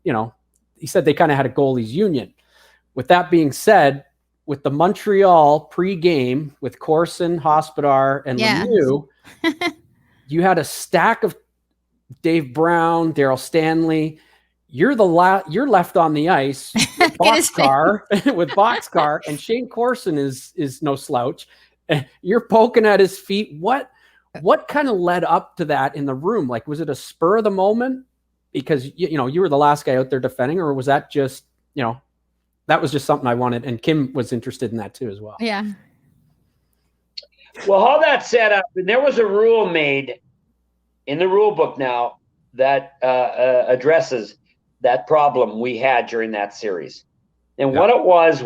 he said they kind of had a goalies union. With that being said, with the Montreal pre-game with Corson, Hospodar, and Lemieux, you had a stack of Dave Brown, Daryl Stanley. You're left on the ice with Boxcar, and Shane Corson is no slouch. You're poking at his feet. What kind of led up to that in the room? Like, was it a spur of the moment because you were the last guy out there defending, or was that just that was just something I wanted, and Kim was interested in that too as well. Yeah. Well, how that set up, and there was a rule made in the rule book now that addresses that problem we had during that series. And what it was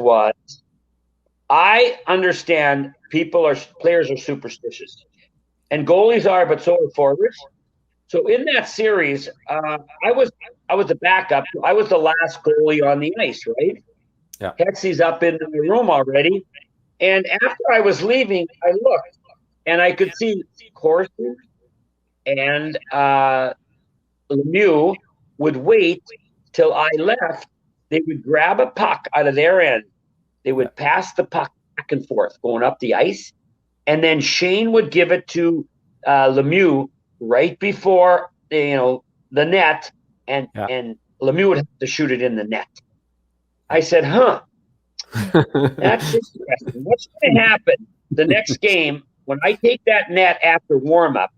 I understand players are superstitious, and goalies are, but so are forwards. So in that series, I was the backup. I was the last goalie on the ice, right? Yeah. Hexy's up in the room already. And after I was leaving, I looked, and I could see Corson and Lemieux would wait till I left. They would grab a puck out of their end. They would pass the puck back and forth, going up the ice. And then Shane would give it to Lemieux right before the net, and Lemieux would have to shoot it in the net. I said, that's interesting. What's going to happen the next game when I take that net after warm-up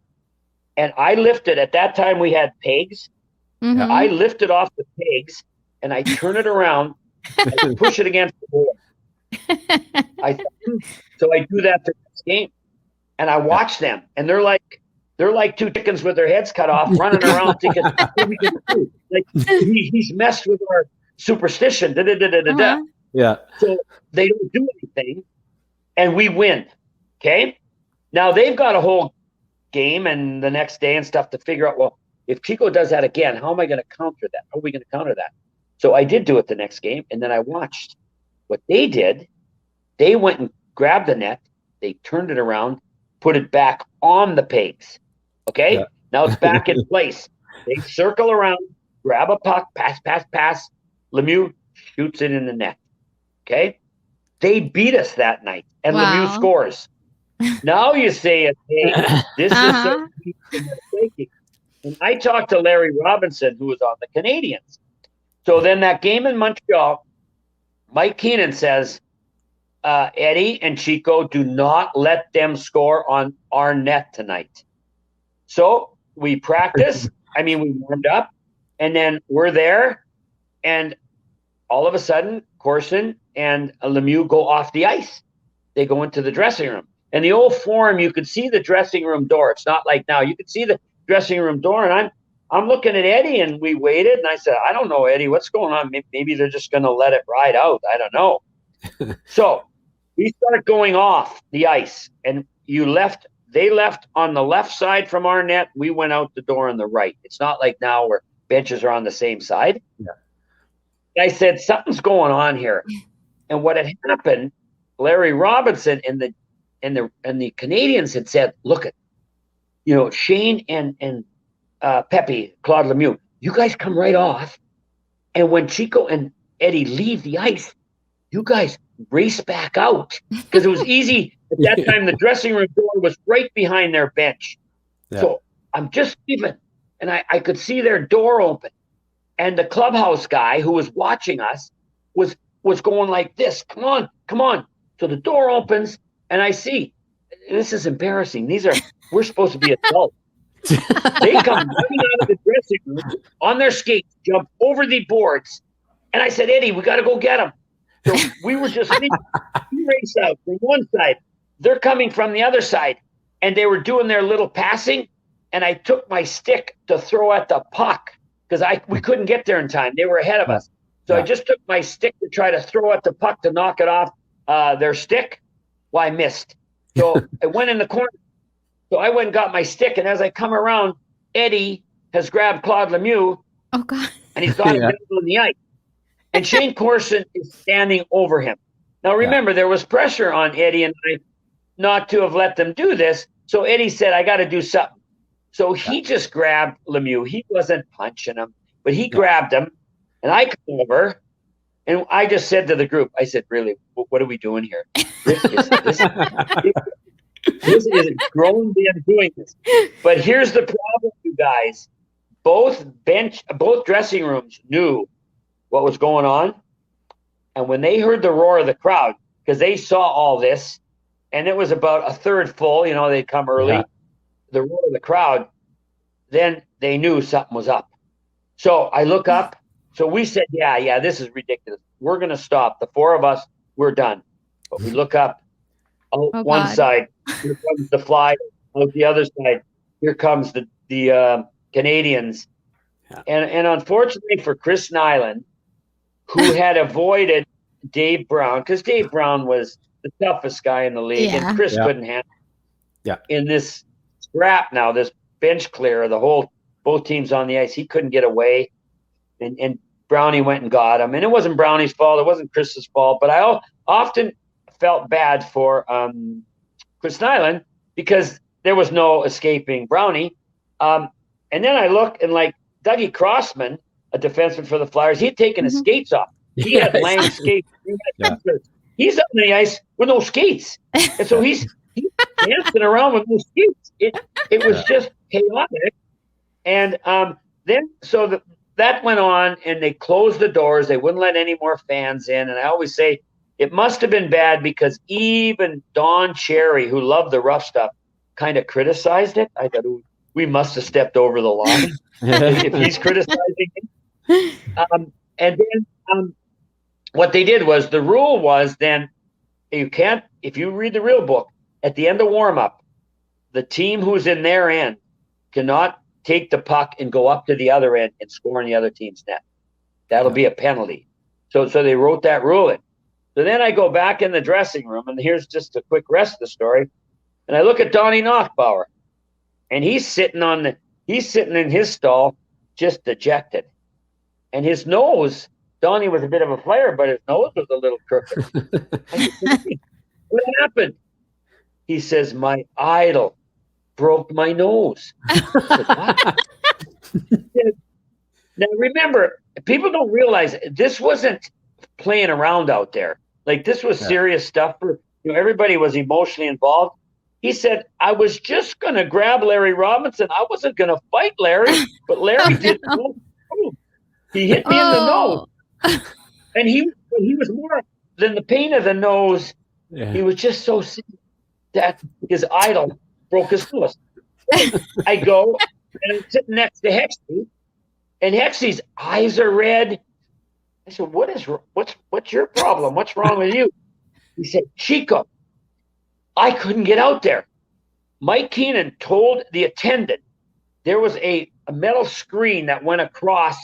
and I lift it? At that time, we had pegs. Mm-hmm. I lift it off the pegs and I turn it around and push it against the board. So I do that the next game, and I watch them, and they're like two chickens with their heads cut off, running around thinking, what are we gonna do? Like he's messed with our superstition. Yeah. So they don't do anything, and we win. Okay. Now they've got a whole game and the next day and stuff to figure out, well, if Chico does that again, how am I going to counter that? How are we going to counter that? So I did do it the next game, and then I watched what they did. They went and grabbed the net. They turned it around, put it back on the pegs. Okay? Yeah. Now it's back in place. They circle around, grab a puck, pass. Lemieux shoots it in the net. Okay? They beat us that night, and Lemieux scores. Now you say, hey, this is so shaky. And I talked to Larry Robinson, who was on the Canadians. So then that game in Montreal, Mike Keenan says, Eddie and Chico, do not let them score on our net tonight. So we practice. We warmed up, and then we're there, and all of a sudden, Corson and Lemieux go off the ice. They go into the dressing room. And the old Forum, you could see the dressing room door. It's not like now. You could see the dressing room door, and I'm looking at Eddie, and we waited, and I said, I don't know, Eddie, what's going on? Maybe they're just going to let it ride out. I don't know. So we started going off the ice, and they left on the left side from our net. We went out the door on the right. It's not like now where benches are on the same side. Yeah. I said, something's going on here. And what had happened, Larry Robinson and the Canadians had said, look at, Shane and Pepe, Claude Lemieux, you guys come right off. And when Chico and Eddie leave the ice, you guys race back out. Because it was easy. At that time, the dressing room door was right behind their bench. Yeah. So I'm just leaving. And I could see their door open. And the clubhouse guy who was watching us was going like this. Come on. So the door opens, and I see, this is embarrassing. We're supposed to be adults. They come running out of the dressing room on their skates, jump over the boards. And I said, Eddie, we got to go get them. So we were just leaving. We raced out from one side. They're coming from the other side. And they were doing their little passing. And I took my stick to throw at the puck because we couldn't get there in time. They were ahead of us. So I just took my stick to try to throw at the puck to knock it off their stick. Well, I missed. So I went in the corner. So I went and got my stick, and as I come around, Eddie has grabbed Claude Lemieux, Oh God. and he's got him Yeah. down on the ice. And Shane Corson is standing over him. Now, remember, there was pressure on Eddie and I not to have let them do this. So Eddie said, I got to do something. So he just grabbed Lemieux. He wasn't punching him, but he grabbed him. And I come over, and I just said to the group, I said, really, what are we doing here? This is a grown man doing this. But here's the problem, you guys. Both dressing rooms knew what was going on. And when they heard the roar of the crowd, because they saw all this, and it was about a third full, they'd come early, the roar of the crowd, then they knew something was up. So I look up. So we said, yeah, this is ridiculous. We're going to stop. The four of us, we're done. But we look up. Out one God. side, here comes the Flyers. Out the other side, here comes the Canadians. Yeah. And unfortunately for Chris Nyland, who had avoided Dave Brown, because Dave Brown was the toughest guy in the league, Yeah. and Chris Yeah. couldn't handle it. Yeah. In this scrap now, this bench clear, both teams on the ice, he couldn't get away. And Brownie went and got him. And it wasn't Brownie's fault. It wasn't Chris's fault. But I often felt bad for Chris Nyland because there was no escaping Brownie. And then I look, and like Dougie Crossman, a defenseman for the Flyers, he'd taken his skates off. He had lang skates. He's up on the ice with no skates. And so he's dancing around with no skates. It was just chaotic. And then that went on, and they closed the doors. They wouldn't let any more fans in. And I always say it must have been bad because even Don Cherry, who loved the rough stuff, kind of criticized it. I thought, we must have stepped over the line if he's criticizing it. And then what they did was, the rule was then you can't, if you read the real book, at the end of warm-up, the team who's in their end cannot take the puck and go up to the other end and score in the other team's net. That'll be a penalty. So they wrote that rule in. So then I go back in the dressing room, and here's just a quick rest of the story. And I look at Donnie Knockbauer, and he's sitting in his stall, just dejected. And his nose, Donnie was a bit of a player, but his nose was a little crooked. I said, what happened? He says, my idol broke my nose. I said, what? Now remember, people don't realize this wasn't playing around out there. Like, this was serious stuff. Everybody was emotionally involved. He said, I was just going to grab Larry Robinson. I wasn't going to fight Larry, but Larry did. He hit me in the nose. And he was more than the pain of the nose. Yeah. He was just so sick that his idol broke his nose. I go, and I'm sitting next to Hexy, and Hexy's eyes are red. I said, what's your problem? What's wrong with you? He said, Chico, I couldn't get out there. Mike Keenan told the attendant there was a metal screen that went across,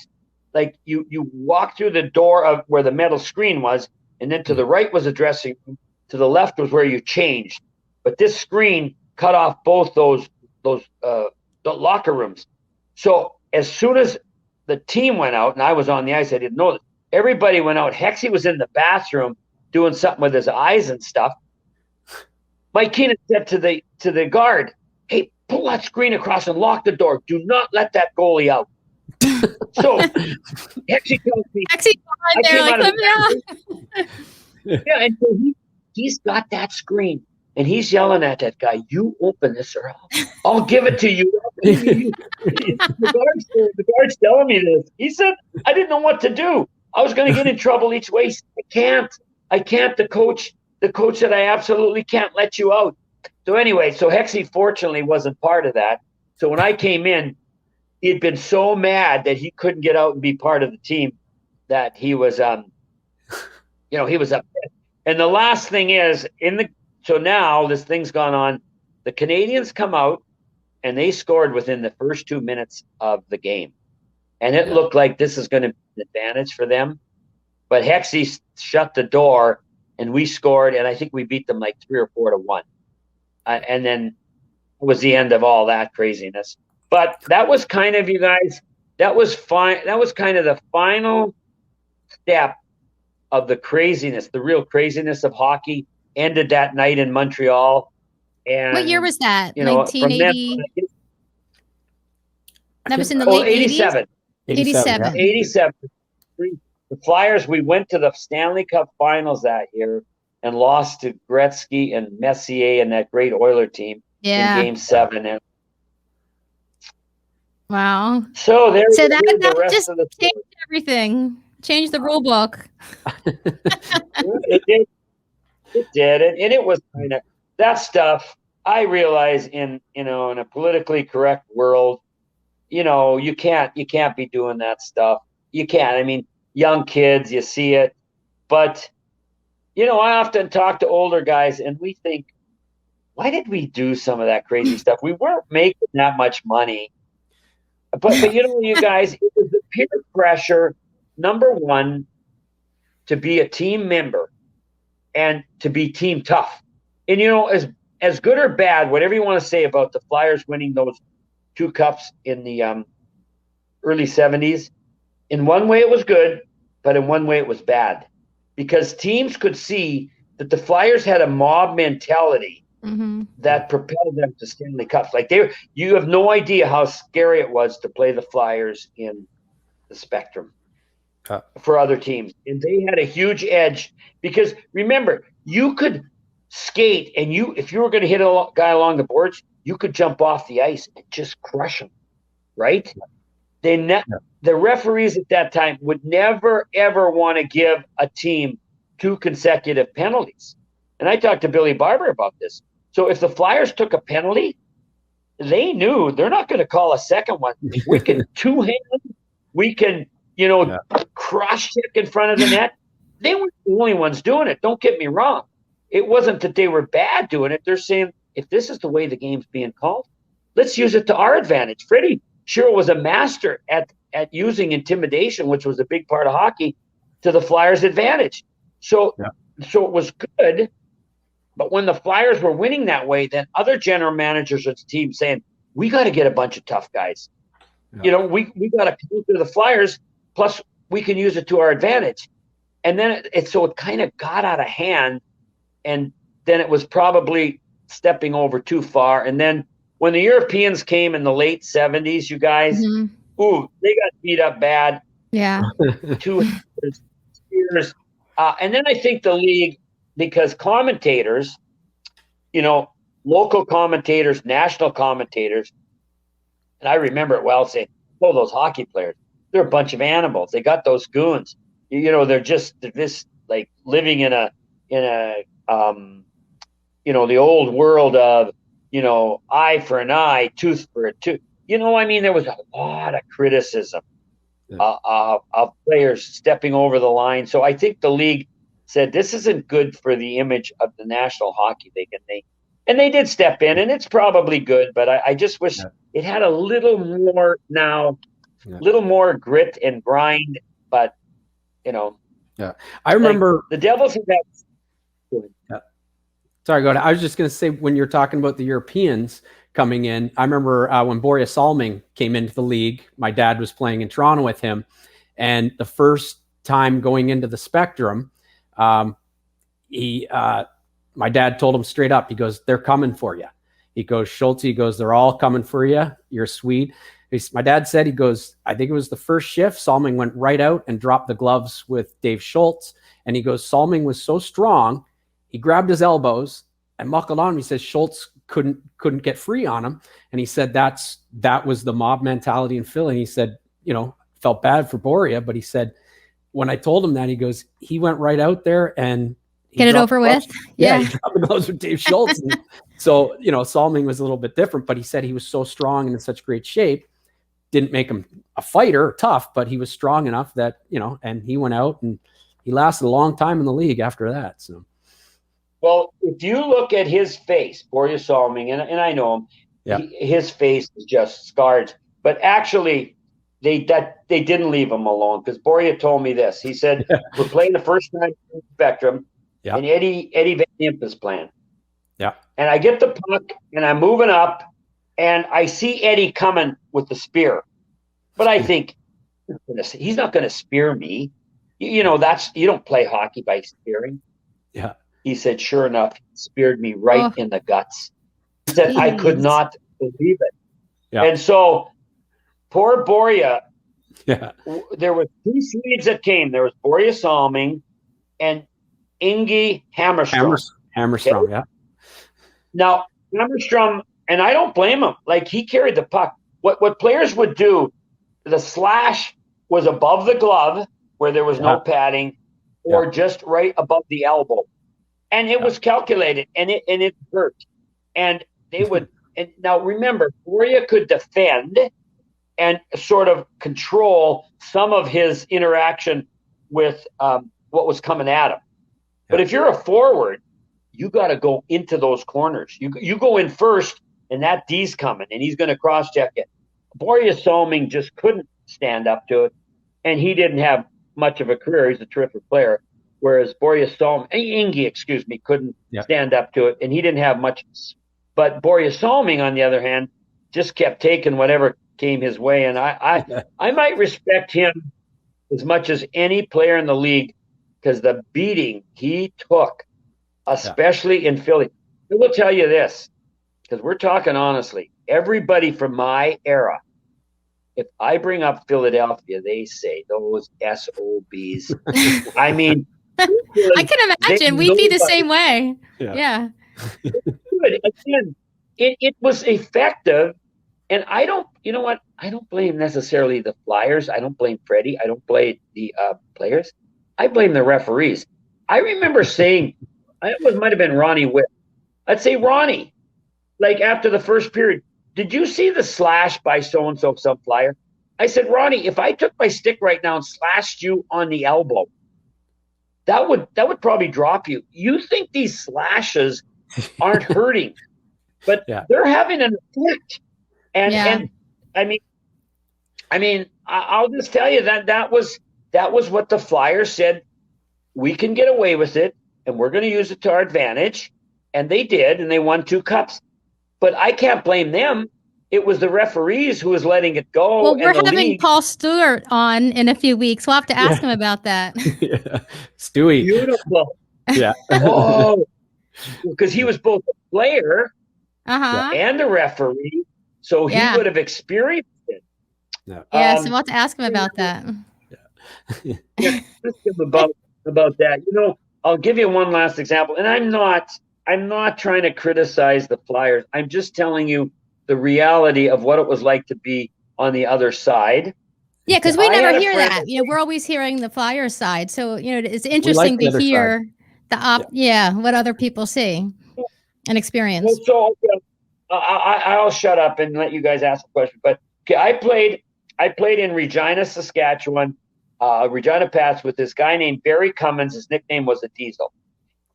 like you walk through the door of where the metal screen was, and then to the right was a dressing room, to the left was where you changed. But this screen cut off both those the locker rooms. So as soon as the team went out, and I was on the ice, I didn't know that. Everybody went out. Hexy was in the bathroom doing something with his eyes and stuff. Mike Keenan said to the guard, hey, pull that screen across and lock the door. Do not let that goalie out. So Hexy tells me, yeah, and so he's got that screen, and he's yelling at that guy, you open this or I'll give it to you. The guard's telling me this. He said, I didn't know what to do. I was going to get in trouble each way. I can't. The coach said, I absolutely can't let you out. So anyway, Hexy fortunately wasn't part of that. So when I came in, he had been so mad that he couldn't get out and be part of the team that he was, he was upset. And the last thing is, so now this thing's gone on. The Canadians come out, and they scored within the first 2 minutes of the game. And it looked like this is going to be an advantage for them. But Hexy shut the door, and we scored, and I think we beat them like 3 or 4 to 1. And then it was the end of all that craziness. But that was kind of, you guys, that was fine. That was kind of the final step of the craziness, the real craziness of hockey ended that night in Montreal. And What year was that? you know, from then 1980. That was in the oh, late 80s. 87. 87. Yeah. 87. The Flyers, we went to the Stanley Cup Finals that year and lost to Gretzky and Messier and that great Oiler team Yeah. in Game 7. And Wow. so there So you that, go, the that rest just of the story. changed everything. Changed the rule book. It did. It did. And it was kind of that stuff. I realize in a politically correct world, you can't be doing that stuff. You can't. I mean, young kids, you see it. But, I often talk to older guys and we think, why did we do some of that crazy stuff? We weren't making that much money. But you guys, it was the peer pressure, number one, to be a team member and to be team tough. And, as good or bad, whatever you want to say about the Flyers winning those 2 cups in the early 70s, in one way it was good, but in one way it was bad. Because teams could see that the Flyers had a mob mentality that propelled them to Stanley Cups. Like you have no idea how scary it was to play the Flyers in the Spectrum for other teams. And they had a huge edge because remember, you could skate and if you were going to hit a guy along the boards, you could jump off the ice and just crush him, right? The referees at that time would never, ever want to give a team 2 consecutive penalties. And I talked to Billy Barber about this. So if the Flyers took a penalty, they knew they're not going to call a second one. We can two-hand, we can, cross check in front of the net. They weren't the only ones doing it. Don't get me wrong. It wasn't that they were bad doing it. They're saying, if this is the way the game's being called, let's use it to our advantage. Freddie Shero was a master at using intimidation, which was a big part of hockey, to the Flyers' advantage. So it was good. But when the Flyers were winning that way, then other general managers of the team saying, we got to get a bunch of tough guys. Yeah. We got to counter the Flyers, plus we can use it to our advantage. And then it kind of got out of hand, and then it was probably stepping over too far. And then when the Europeans came in the late 70s, you guys, they got beat up bad. Yeah. 2 years. And then I think the league, because commentators, local commentators, national commentators, and I remember it well saying, oh, those hockey players, they're a bunch of animals. They got those goons. They're this like living in the old world of, eye for an eye, tooth for a tooth. There was a lot of criticism of players stepping over the line. So I think the league said this isn't good for the image of the National Hockey League, and they did step in, and it's probably good. But I just wish it had a little more little more grit and grind. But I remember the Devils have had. Sorry, go ahead. I was just going to say, when you're talking about the Europeans coming in, I remember when Borja Salming came into the league, my dad was playing in Toronto with him. And the first time going into the Spectrum, my dad told him straight up, he goes, they're coming for you. He goes, Schultz, he goes, they're all coming for you. You're sweet. My dad said, he goes, I think it was the first shift, Salming went right out and dropped the gloves with Dave Schultz. And he goes, Salming was so strong, he grabbed his elbows and muckled on him. He says Schultz couldn't get free on him. And he said that was the mob mentality in Philly. And he said, felt bad for Borja, but he said, when I told him that, he goes, he went right out there and get it over with. Yeah, he dropped the gloves with Dave Schultz. And so, Salming was a little bit different, but he said he was so strong and in such great shape, didn't make him a fighter or tough, but he was strong enough that, and he went out and he lasted a long time in the league after that. So. Well, if you look at his face, Borja Salming, and I know him, his face is just scarred. But actually, they didn't leave him alone, because Borja told me this. He said, we're playing the first time in the Spectrum. Yeah. and Eddie Van Imp is playing. Yeah. And I get the puck, and I'm moving up, and I see Eddie coming with the spear. But I think he's not going to spear me. You know, you don't play hockey by spearing. Yeah. He said, sure enough, he speared me right Oh. in the guts. He said, I could Jeez. not believe it. Yeah. And so poor Borja, Yeah. there were 2 Swedes that came. There was Borja Salming and Ingi Hammerstrom. Hammerstrom. Okay? Yeah. Now, Hammerstrom, and I don't blame him. Like, he carried the puck. What players would do, the slash was above the glove where there was no padding, or just right above the elbow. And it was calculated, and it hurt. And they would and now remember, Borja could defend and sort of control some of his interaction with what was coming at him. But if you're a forward, you got to go into those corners. You go in first, and that D's coming, and he's going to cross-check it. Borja Salming just couldn't stand up to it, and he didn't have much of a career. He's a terrific player, whereas Ingi, couldn't stand up to it, and he didn't have much. But Borja Salming, on the other hand, just kept taking whatever came his way, and I might respect him as much as any player in the league, because the beating he took, especially in Philly. I will tell you this, because we're talking honestly. Everybody from my era, if I bring up Philadelphia, they say those SOBs. I mean, I can imagine we'd be the same way. Yeah. Good. Again, it was effective, and you know what? I don't blame necessarily the Flyers. I don't blame Freddie. I don't blame the players. I blame the referees. I remember saying, might have been Ronnie Witt. I'd say, Ronnie, like after the first period, did you see the slash by so-and-so, some Flyer? I said, Ronnie, if I took my stick right now and slashed you on the elbow, that would probably drop you. You think these slashes aren't hurting, but they're having an effect. And I mean, I'll just tell you that was what the Flyers said. We can get away with it, and we're going to use it to our advantage. And they did, and they won 2 cups. But I can't blame them. It was the referees who was letting it go. Well, we're having league. Paul Stewart on in a few weeks. We'll have to ask him about that. Stewie. Beautiful. Yeah. Oh, because he was both a player and a referee, so he would have experienced it. Yeah. So we'll have to ask him about that. Ask him about that. You know, I'll give you one last example, and I'm not trying to criticize the Flyers. I'm just telling you the reality of what it was like to be on the other side. Yeah, because we never hear that. You know, we're always hearing the Flyers side. So, you know, it's interesting to hear what other people see and experience. Well, so I'll shut up and let you guys ask a question. But I played in Regina, Saskatchewan, Regina Pats, with this guy named Barry Cummins. His nickname was the Diesel.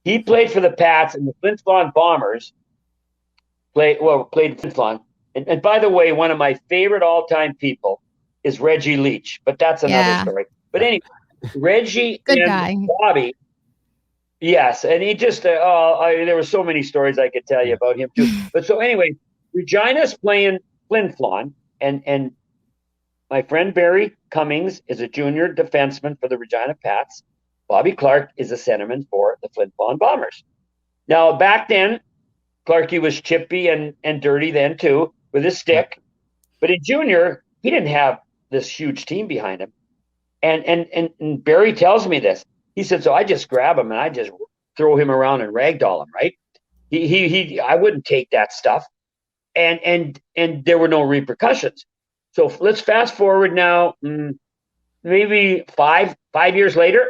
He played for the Pats, and the Flin Flon Bombers played Flin Flon. And by the way, one of my favorite all-time people is Reggie Leach, but that's another story. But anyway, Reggie and Bobby, yes, and he just there were so many stories I could tell you about him too. But so anyway, Regina's playing Flin Flon, and my friend Barry Cummings is a junior defenseman for the Regina Pats. Bobby Clarke is a centerman for the Flin Flon Bombers. Now, back then, Clarke was chippy and dirty then too with his stick. But in junior, he didn't have this huge team behind him. And Barry tells me this. He said, so I just grab him and I just throw him around and ragdoll him, right? I wouldn't take that stuff. And there were no repercussions. So let's fast forward now, maybe five years later.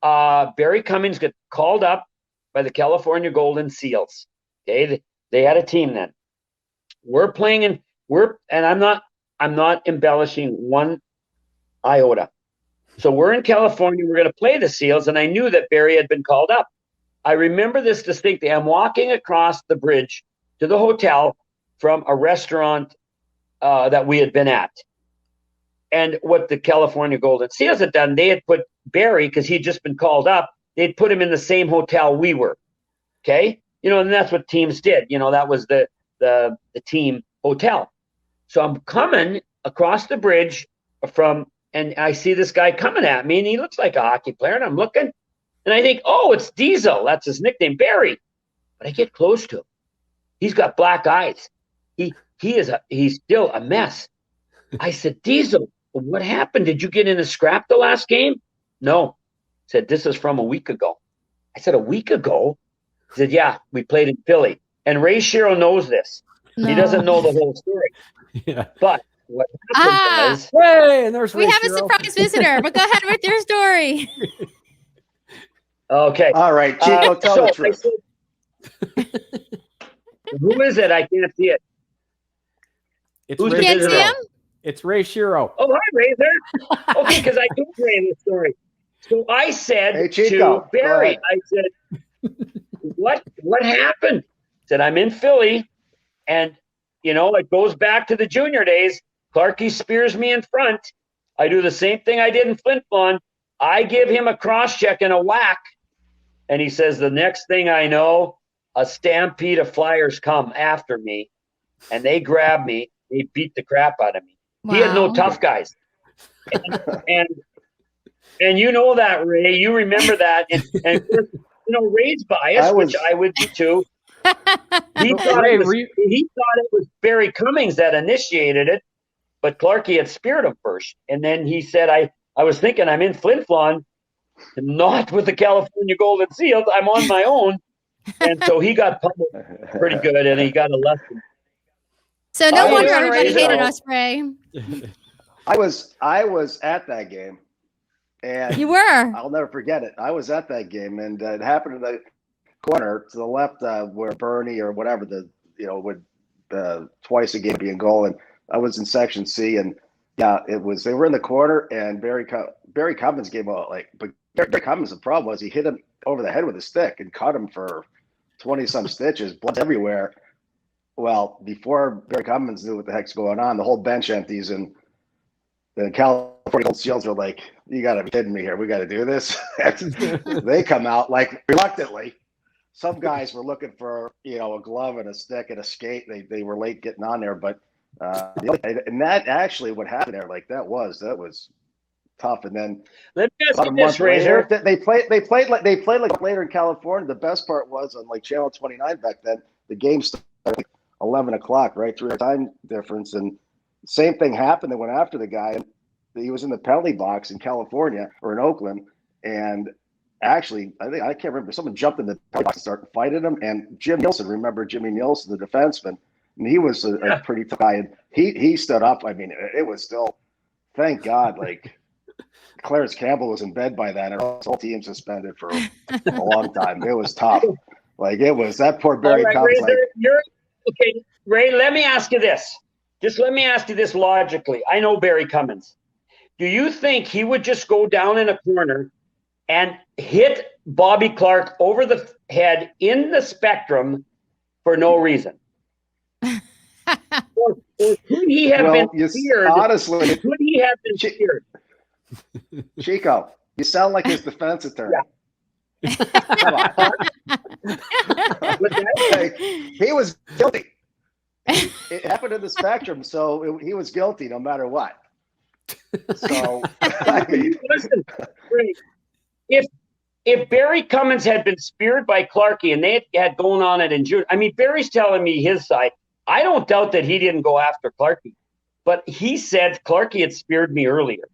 Barry Cummings got called up by the California Golden Seals. Okay, they had a team then. We're playing and I'm not embellishing one iota. So we're in California. We're going to play the Seals, and I knew that Barry had been called up. I remember this distinctly. I'm walking across the bridge to the hotel from a restaurant that we had been at. And what the California Golden Seals had done, they had put Barry, because he had just been called up, they'd put him in the same hotel we were. Okay, and that's what teams did. That was the team hotel. So I'm coming across the bridge and I see this guy coming at me, and he looks like a hockey player, and I'm looking, and I think, oh, it's Diesel. That's his nickname, Barry. But I get close to him. He's got black eyes. He's still a mess. I said, Diesel, what happened? Did you get in a scrap the last game? No. I said, this is from a week ago. I said, a week ago? He said, yeah, we played in Philly. And Ray Shero knows this. No. He doesn't know the whole story. Yeah. But what happened was, Hey, and there's We Ray have a Shero. surprise visitor, but go ahead with your story. okay. All right, Chico, tell so the truth. I said, who is it? I can't see it. It's Who's Ray the Can't see visitor? him? It's Ray Shero. Oh, hi, Razor. Okay, because I told Ray the story. So I said Hey, Chico, to go Barry, ahead. I said, what happened? I said, I'm in Philly, and, it goes back to the junior days. Clarkie spears me in front. I do the same thing I did in Flin Flon. I give him a cross-check and a whack, and he says, the next thing I know, a stampede of Flyers come after me, and they grab me. They beat the crap out of me. He had no Wow. tough guys. And you know that, Ray. You remember that. And of course, Ray's biased, which I would be too. He thought Ray, it was Barry Cummings that initiated it, but Clarkie had speared him first. And then he said, I was thinking I'm in Flin Flon, not with the California Golden Seals. I'm on my own. And so he got pummeled pretty good, and he got a lesson. So no I wonder was everybody raised hated on- us, Ray. I was at that game, and You were. I'll never forget it. I was at that game, and it happened in the corner to the left, where Bernie or whatever would twice a game be in goal, and I was in section C, and yeah, they were in the corner, and Barry Cummins gave out but Barry Cummins, the problem was he hit him over the head with a stick and cut him for 20-some stitches, blood everywhere. Well, before Barry Cummins knew what the heck's going on, the whole bench empties, and the California Gold Seals are like, you got to be kidding me here. We got to do this. They come out reluctantly. Some guys were looking for, a glove and a stick and a skate. They were late getting on there, but and that actually what happened there, that was tough. And then Let me ask about a you this, month later, Razor. they played like later in California. The best part was on Channel 29 back then. The game started at 11 o'clock, right through the time difference, and same thing happened. They went after the guy, and he was in the penalty box in California or in Oakland, and actually, I can't remember. Someone jumped in the penalty box and started fighting him. And Jim Nielsen, remember Jimmy Nielsen, the defenseman, and he was a pretty tough guy. And he stood up. I mean, it was still, thank God, Clarence Campbell was in bed by then, and his whole team suspended for a long time. It was tough. It was that poor Barry All right, Cummins. Razor, okay, Ray, let me ask you this. Just let me ask you this logically. I know Barry Cummins. Do you think he would just go down in a corner and hit Bobby Clarke over the head in the spectrum for no reason? or could he have been feared? Honestly, could he have been feared? Chico, you sound like his defense attorney. Come on. He was guilty. It happened in the spectrum, so he was guilty no matter what. So, I mean, Listen, if Barry Cummins had been speared by Clarkie and they had going on it in June, I mean, Barry's telling me his side. I don't doubt that he didn't go after Clarkie, but he said Clarkie had speared me earlier.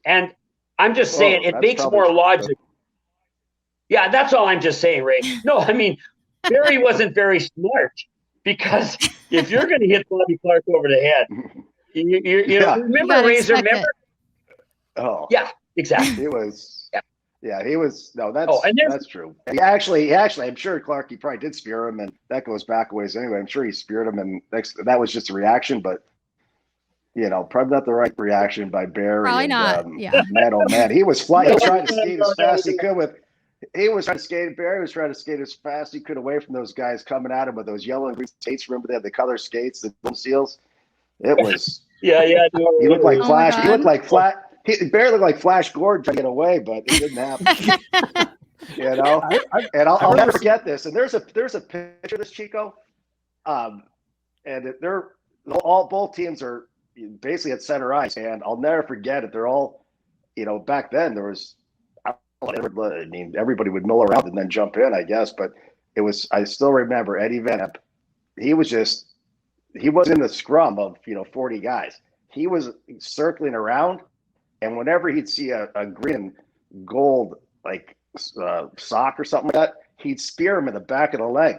And I'm just saying it makes more logic. Yeah, that's all I'm just saying, Ray. No, I mean, Barry wasn't very smart, because if you're going to hit Bobby Clarke over the head, you know, remember Razor, remember? Oh, yeah, exactly. He was, yeah, he was. No, that's true. He actually, I'm sure Clarkie probably did spear him, and that goes back a ways anyway. I'm sure he speared him, and that was just a reaction, but probably not the right reaction by Barry. Probably not. Yeah. Man, oh man, he was flying. He was trying to skate as fast as he could He was trying to skate. Barry was trying to skate as fast as he could away from those guys coming at him with those yellow and green skates. Remember, they had the color skates, the seals. It was. Yeah. He looked like Oh Flash. He looked like Barry looked like Flash Gordon trying to get away, but it didn't happen. You know, and I'll never forget this. And there's a picture of this, Chico, and they're both teams are basically at center ice, and I'll never forget it. They're all, back then there was, I mean, everybody would mill around and then jump in, I guess, but I still remember Eddie Van Emp. He was in the scrum of 40 guys. He was circling around, and whenever he'd see a green and gold sock or something like that, he'd spear him in the back of the leg.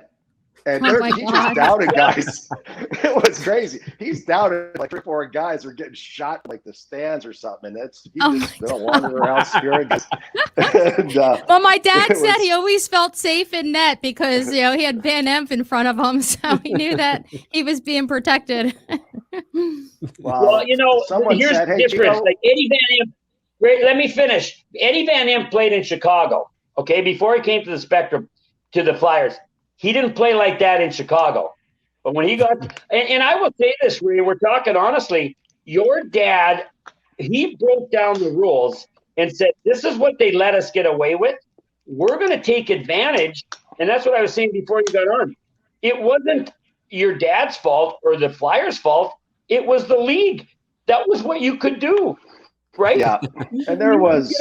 And he just doubted guys. It was crazy. He's doubted like 3 or 4 guys are getting shot like the stands or something. And he just wandering around spearing guys. And, well, my dad said he always felt safe in net because he had Van Emp in front of him, so he knew that he was being protected. Well, here's the difference. Chico? Like Eddie Van Emp. Let me finish. Eddie Van Emp played in Chicago. Okay, before he came to the Spectrum, to the Flyers. He didn't play like that in Chicago. But when he got – and I will say this, Ray, we're talking honestly, your dad, he broke down the rules and said, this is what they let us get away with. We're going to take advantage. And that's what I was saying before you got on. It wasn't your dad's fault or the Flyers' fault. It was the league. That was what you could do, right? Yeah. And there was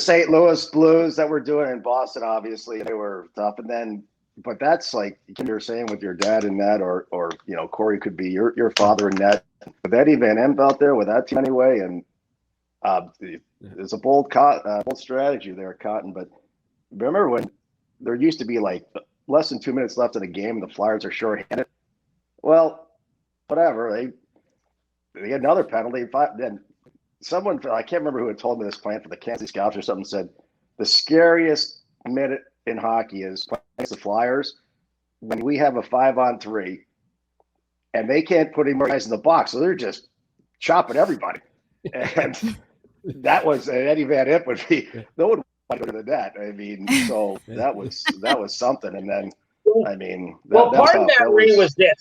St. Louis Blues that were doing it in Boston, obviously. They were tough. And then – but that's like you were saying with your dad in net, or Corey could be your father in net. With Eddie Van Emp out there with that team anyway, and it's a bold strategy there, Cotton. But remember when there used to be like less than 2 minutes left in the game, and the Flyers are shorthanded? Well, whatever. They had another penalty. Then someone, I can't remember who had told me this, playing for the Kansas City Scouts or something, said the scariest minute in hockey is against the Flyers when we have a 5-on-3 and they can't put any more guys in the box, so they're just chopping everybody. And that was Eddie Van Emp would be no one would go to the net. I mean, so that was something. And then I mean, part of that ring was this.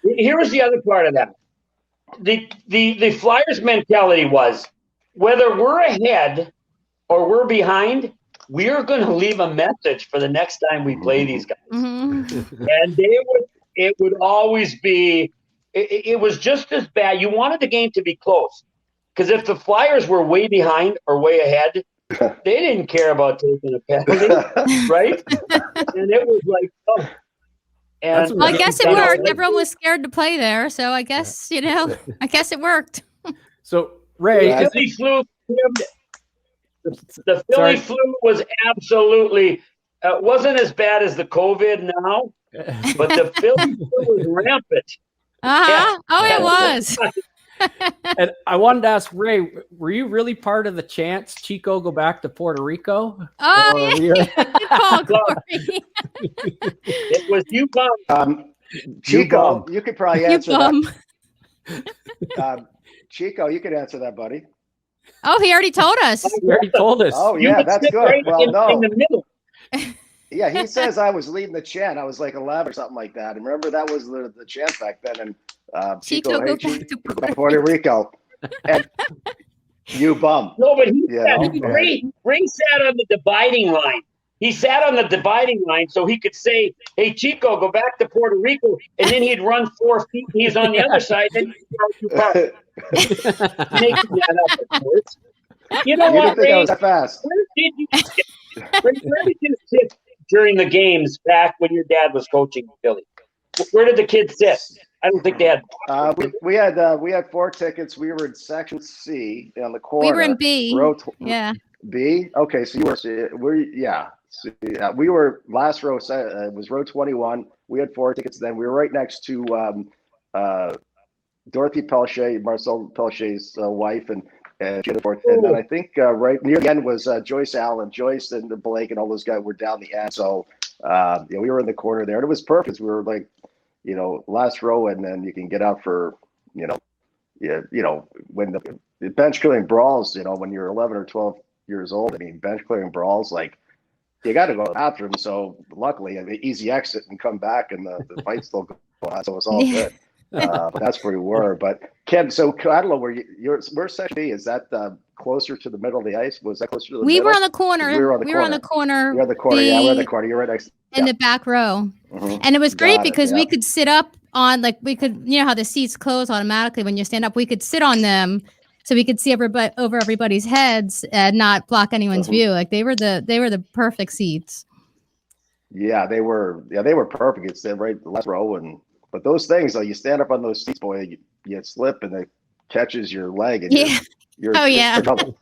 Here was the other part of that. The Flyers mentality was whether we're ahead or we're behind, we're going to leave a message for the next time we play these guys. Mm-hmm. And it would always be, it was just as bad. You wanted the game to be close. Because if the Flyers were way behind or way ahead, they didn't care about taking a penalty, right? And it was like, oh. And well, I guess it worked. Everyone was scared to play there. So I guess, I guess it worked. So, Ray. The Philly flu, the Philly flu was absolutely, wasn't as bad as the COVID now, but the Philly flu was rampant. Uh-huh. Yeah. Oh, it was. And I wanted to ask Ray, were you really part of the chance Chico go back to Puerto Rico? Oh, yeah. Good call, Corey. It was you, Bum. Chico, you could probably answer that. Chico, you could answer that, buddy. Oh, he already told us. He already told us. Oh, yeah, that's good. Right well, no. In the middle. Yeah, he says I was leading the chant. I was like 11 or something like that. And remember, that was the chant back then. And Chico, hey, Chico, Puerto Rico. And you bum. No, but Ray sat on the dividing line. He sat on the dividing line so he could say, hey, Chico, go back to Puerto Rico. And then he'd run 4 feet. And he's on the other side. Then you bum. Making that up, of course. You know what, Ray? That fast. Where did you sit during the games back when your dad was coaching Philly? Where did the kids sit? I don't think they had. We had 4 tickets. We were in section C on the corner. We were in B. Yeah. B. Okay, so we were last row. It was row 21. We had 4 tickets. Then we were right next to Dorothy Pelche, Marcel Pelche's wife, and she had 4. And then I think right near the end was Joyce Allen, Joyce and Blake, and all those guys were down the end. So we were in the corner there, and it was perfect. We were like, last row, and then you can get out for, when the bench clearing brawls, when you're 11 or 12 years old. I mean, bench clearing brawls, like you got to go to the bathroom. So luckily, an easy exit and come back, and the fight still go on. So it was all good. That's where we were. But Ken, so I don't know where where's section B? Is that closer to the middle of the ice? Was that closer to the We middle? were on the corner. We were on the You're on the corner. Yeah, we're on the corner. You're right next. In the back row. Mhm. And it was great Got it, because yeah. we could sit up on, like, we could, you know how the seats close automatically when you stand up. We could sit on them so we could see everybody over everybody's heads and not block anyone's Mhm. view. Like they were the perfect seats. Yeah, they were. Yeah, they were perfect. It's right the last row, but those things, though, you stand up on those seats, boy, you slip and it catches your leg, and Yeah. you're Oh, yeah. in trouble.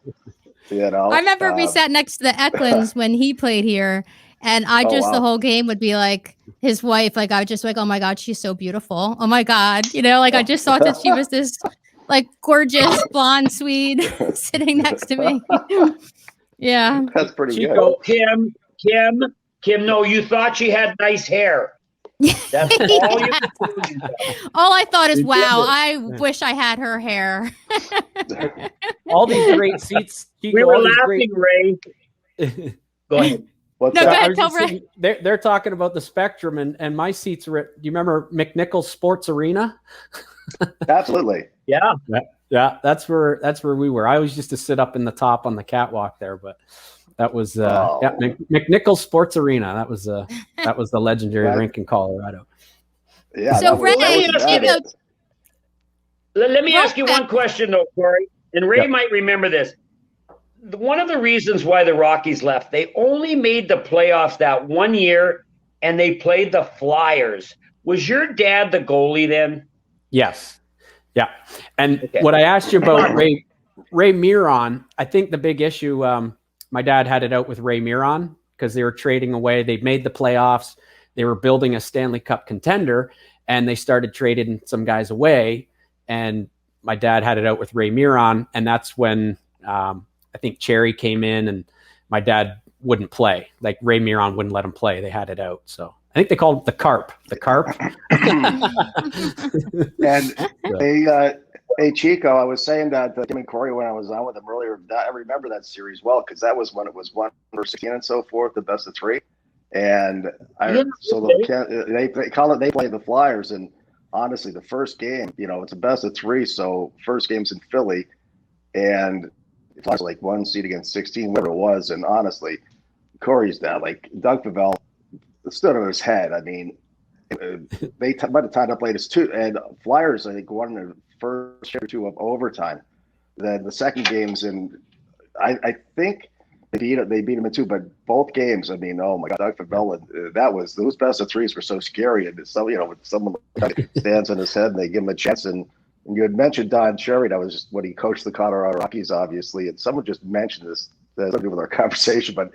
You know. I remember we sat next to the Eklunds when he played here, and I Oh, just the wow. whole game would be like his wife. Like I was just like, oh my god, she's so beautiful. Oh my god, you know, like I just thought that she was this like gorgeous blonde Swede sitting next to me. Yeah. That's pretty good. Chico, Kim, no, you thought she had nice hair. That's all you could do. All I thought is, wow, I wish I had her hair. all these great seats. Chico, We were all these laughing, Ray. great- Go ahead. What's No, that? go ahead, I was just tell Ray. saying, they're talking about the spectrum, and my seats were. Do you remember McNichols Sports Arena? Absolutely. Yeah. Yeah, that's where we were. I always used to sit up in the top on the catwalk there, but that was Oh. yeah, McNichols Sports Arena. That was the legendary Right. rink in Colorado. Yeah. So, Ray, Let me Well, ask you one question, though, Corey. And Ray Yep. might remember this. One of the reasons why the Rockies left, they only made the playoffs that one year, and they played the Flyers. Was your dad the goalie then? Yes. Yeah. And Okay. what I asked you about Ray Miron, I think the big issue, my dad had it out with Ray Miron because they were trading away. They made the playoffs. They were building a Stanley Cup contender, and they started trading some guys away. And my dad had it out with Ray Miron, and that's when I think Cherry came in, and my dad wouldn't play. Like Ray Miron wouldn't let him play. They had it out. So I think they called it the Carp. The Carp. And hey, Chico, I was saying that Tim and Corey, when I was on with them earlier, I remember that series well because that was when it was 1-16 and so forth, the best of three. And they played the Flyers, and honestly, the first game, it's a best of three, so first game's in Philly, and the Flyers were like 1 seed against 16, whatever it was, and honestly, Corey's dad, like Doug Favell, stood on his head. I mean, they might have tied up latest two, and Flyers, I think, won the first or two of overtime. Then the second game's in, I think they beat him in two, but both games, I mean, oh my God, Doug Favell, those best of threes were so scary. And so, when someone stands on his head and they give him a chance, and you had mentioned Don Cherry, that was just when he coached the Colorado Rockies, obviously, and someone just mentioned this, that has nothing to do with our conversation, but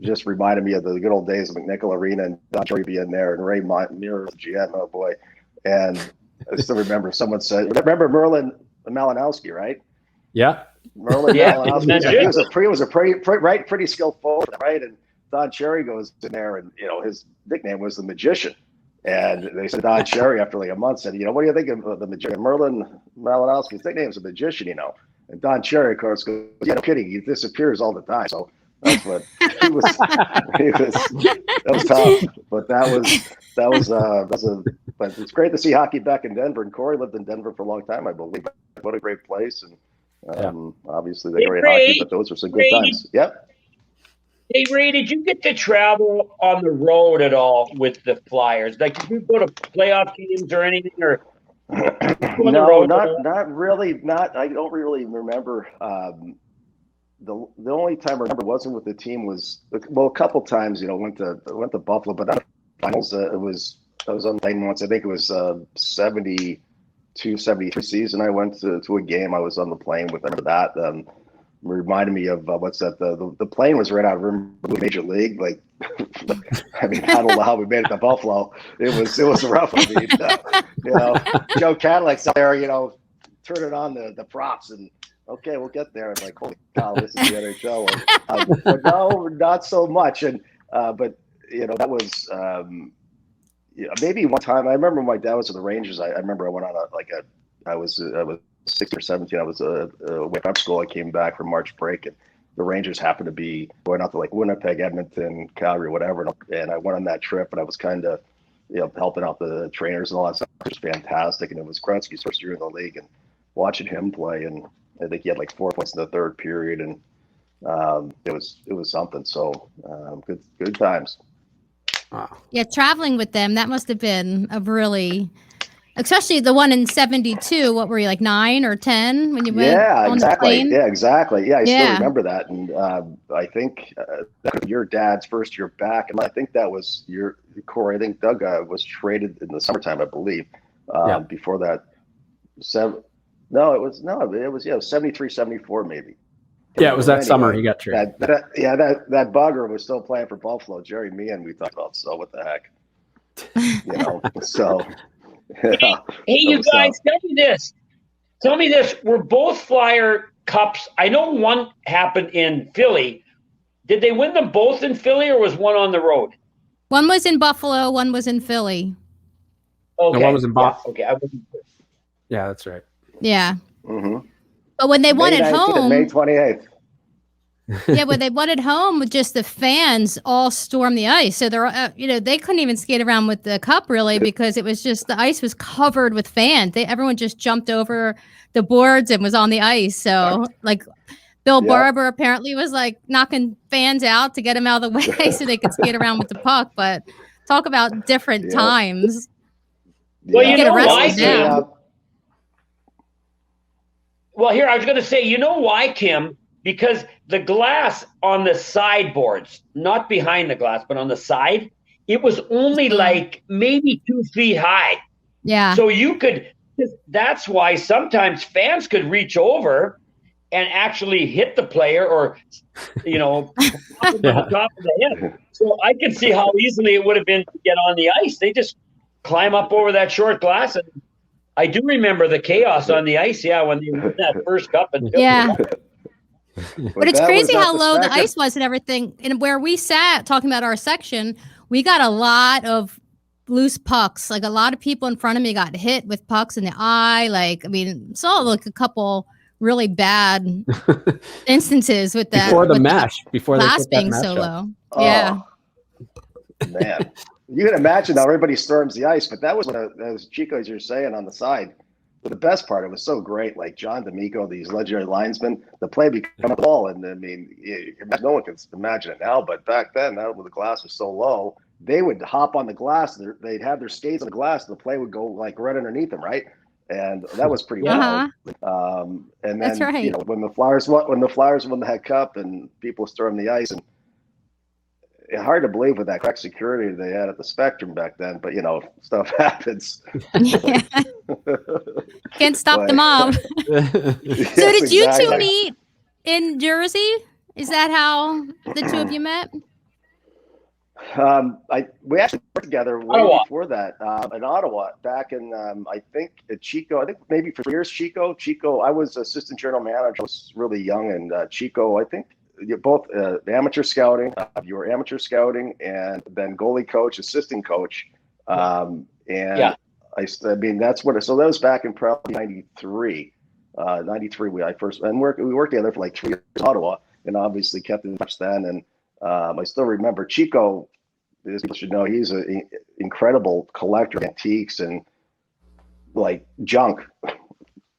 just reminded me of the good old days of McNichol Arena and Don Cherry being there, and Ray Mirror, the GM, oh boy. And I still remember someone said, remember Merlin Malinowski, right? Yeah. Merlin Yeah, Malinowski. He was a pretty skilled forward, right? And Don Cherry goes in there, and his nickname was the Magician. And they said Don Cherry, after like a month, said, what do you think of the Magician? Merlin Malinowski's nickname is the Magician, And Don Cherry, of course, goes, yeah, no kidding, he disappears all the time. So that's what he was. That was tough, but that was but it's great to see hockey back in Denver. And Corey lived in Denver for a long time, I believe. What a great place, and obviously the great hockey, but those were some good times. Yep. Hey, Ray, did you get to travel on the road at all with the Flyers? Like, did you go to playoff games or anything? Or No, not really. I don't really remember. The only time I remember wasn't with the team was a couple times. Went to Buffalo, but not finals. I was on the plane once. I think it was 72, 73 season. I went to a game. I was on the plane with. Remember that? Reminded me of what's that? The plane was right out of Major League. Like, I mean, I don't know how we made it to Buffalo. It was rough. I mean, Joe Cadillac's out there, turning on the props and. Okay, we'll get there. And like, holy cow, this is the NHL. But no, not so much. And but that was maybe one time. I remember when my dad was at the Rangers. I remember I went on I was 16 or 17. I was went up school. I came back from March break, and the Rangers happened to be going out to like Winnipeg, Edmonton, Calgary, whatever. And I went on that trip, and I was kind of helping out the trainers and all that stuff. It was fantastic, and it was Gretzky's first year in the league, and watching him play, and I think he had like 4 points in the third period, and it was something. So good times. Wow. Yeah, traveling with them, that must have been a really, especially the one in 72. What were you, like 9 or 10 when you went on the plane? Yeah, exactly. Yeah, I still Yeah. remember that. And I think that was your dad's first year back. And I think that was Corey. I think Doug was traded in the summertime, I believe. Yeah. Before that, it was 73, 74 maybe. Yeah, it was that Anyway, summer he got traded. That bugger was still playing for Buffalo. Jerry Meehan, we talked about. So what the heck, So yeah, Hey, you guys, Tell me this. Were both Flyer Cups? I know one happened in Philly. Did they win them both in Philly, or was one on the road? One was in Buffalo, one was in Philly. Okay. No, one was in Boston. Okay, I wasn't sure. Yeah, that's right. Yeah. Mm-hmm. But when they won May at 19th and home, May 28th. yeah, when they won at home, just the fans all stormed the ice. So they're, they couldn't even skate around with the cup really because it was just the ice was covered with fans. Everyone just jumped over the boards and was on the ice. So like Bill Barber apparently was like knocking fans out to get them out of the way so they could skate around with the puck. But talk about different times. Well, you Get know arrested why, now. Kim? Well, here, I was going to say, you know why, Kim? Because the glass on the sideboards, not behind the glass, but on the side, it was only like maybe 2 feet high. Yeah. So that's why sometimes fans could reach over and actually hit the player or, on the top of the head. So I can see how easily it would have been to get on the ice. They just climb up over that short glass. And I do remember the chaos on the ice, when they won that first cup. Yeah. But it's crazy how low the Spectrum. ice was and everything. And where we sat talking about our section, we got a lot of loose pucks. Like a lot of people in front of me got hit with pucks in the eye. Saw like a couple really bad instances with that. Before the with mesh, before they glass put that being mesh so up. low. Oh, Yeah. Man, you can imagine how everybody storms the ice, but that was as Chico, as you're saying, on the side. But the best part, it was so great. Like John D'Amico, these legendary linesmen, the play became a ball, and I mean, no one can imagine it now. But back then, when the glass was so low, they would hop on the glass. They'd have their skates on the glass, and the play would go like right underneath them, right? And that was pretty wild. And then That's right. when the Flyers won the Head Cup, and people stormed the ice, and it's hard to believe with that correct security they had at the Spectrum back then, but stuff happens. Yeah. Can't stop the mob. So did you two meet in Jersey? Is that how the two of you met? We actually worked together way before that in Ottawa, back in I think at Chico. I think maybe for years. Chico. I was assistant general manager. I was really young, and Chico. I think you're both amateur scouting. You were amateur scouting, and then goalie coach, assistant coach. I mean that's what. So that was back in probably '93. '93 we worked together for like 3 years in Ottawa, and obviously kept in touch then. And I still remember Chico. As people should know, he's an incredible collector of antiques and like junk.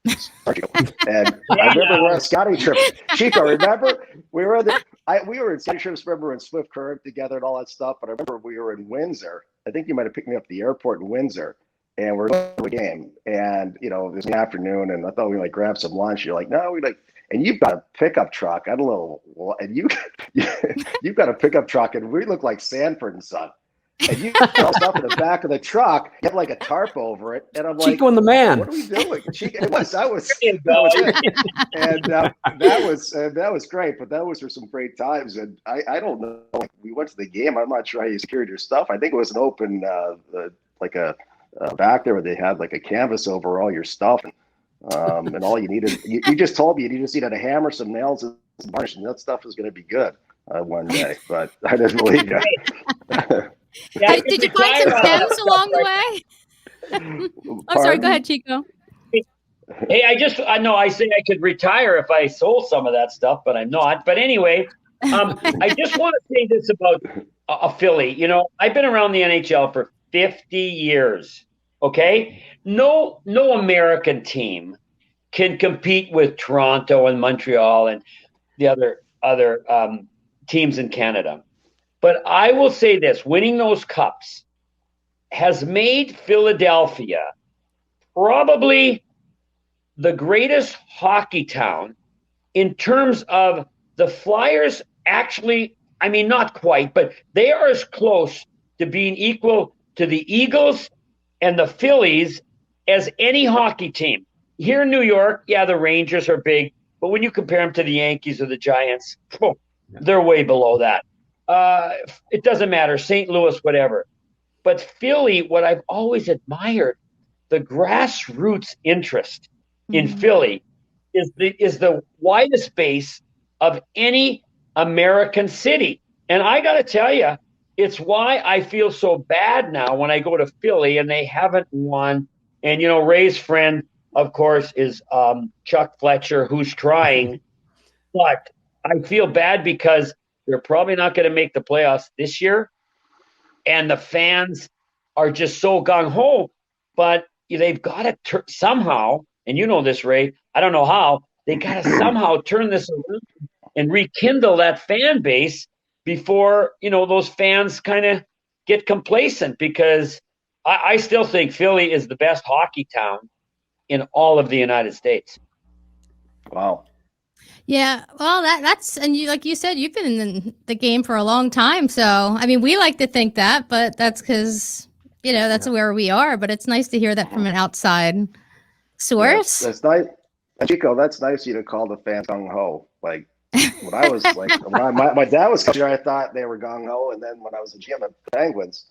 And I remember we're on a scouting trip. Chico, remember we were in scouting trips. Remember in Swift Current together and all that stuff. But I remember we were in Windsor. I think you might have picked me up at the airport in Windsor, and we're going to a game. And it was an afternoon, and I thought we grab some lunch. You're like, no, and you've got a pickup truck. I don't know, and you've got a pickup truck, and we look like Sanford and Son. And you got stuff in the back of the truck. You have like a tarp over it, and I'm like, Chico and the Man. What are we doing? Chico, that was it. And that was great. But that was for some great times. And I don't know. We went to the game. I'm not sure how you secured your stuff. I think it was an open like a back there where they had like a canvas over all your stuff. And all you needed, you just told me you just needed a hammer, some nails, and some varnish, and that stuff was going to be good one day. But I didn't believe you. Did you find some gems along the way? I'm sorry. Go ahead, Chico. Hey, I say I could retire if I sold some of that stuff, but I'm not. But anyway, I just want to say this about a Philly. I've been around the NHL for 50 years. Okay, no American team can compete with Toronto and Montreal and the other teams in Canada. But I will say this: winning those cups has made Philadelphia probably the greatest hockey town in terms of the Flyers. Actually, I mean, not quite, but they are as close to being equal to the Eagles and the Phillies as any hockey team. Here in New York, yeah, the Rangers are big, but when you compare them to the Yankees or the Giants, they're way below that. It doesn't matter, St. Louis, whatever. But Philly, what I've always admired, the grassroots interest in Philly is the widest base of any American city. And I got to tell you, it's why I feel so bad now when I go to Philly and they haven't won. And, you know, Ray's friend, of course, is Chuck Fletcher, who's trying. But I feel bad because they're probably not going to make the playoffs this year. And the fans are just so gung-ho. But they've got to somehow, and you know this, Ray, I don't know how, they got to somehow turn this around and rekindle that fan base before, you know, those fans kind of get complacent, because I still think Philly is the best hockey town in all of the United States. Wow. Yeah, well, that's and you, like you said, you've been in the game for a long time. So, I mean, we like to think that, but that's because, you know, that's where we are. But it's nice to hear that from an outside source. That's nice. Chico, that's nice of you to call the fans gung ho. Like, when I was like, when my dad was coaching, I thought they were gung ho, and then when I was a GM at the Penguins,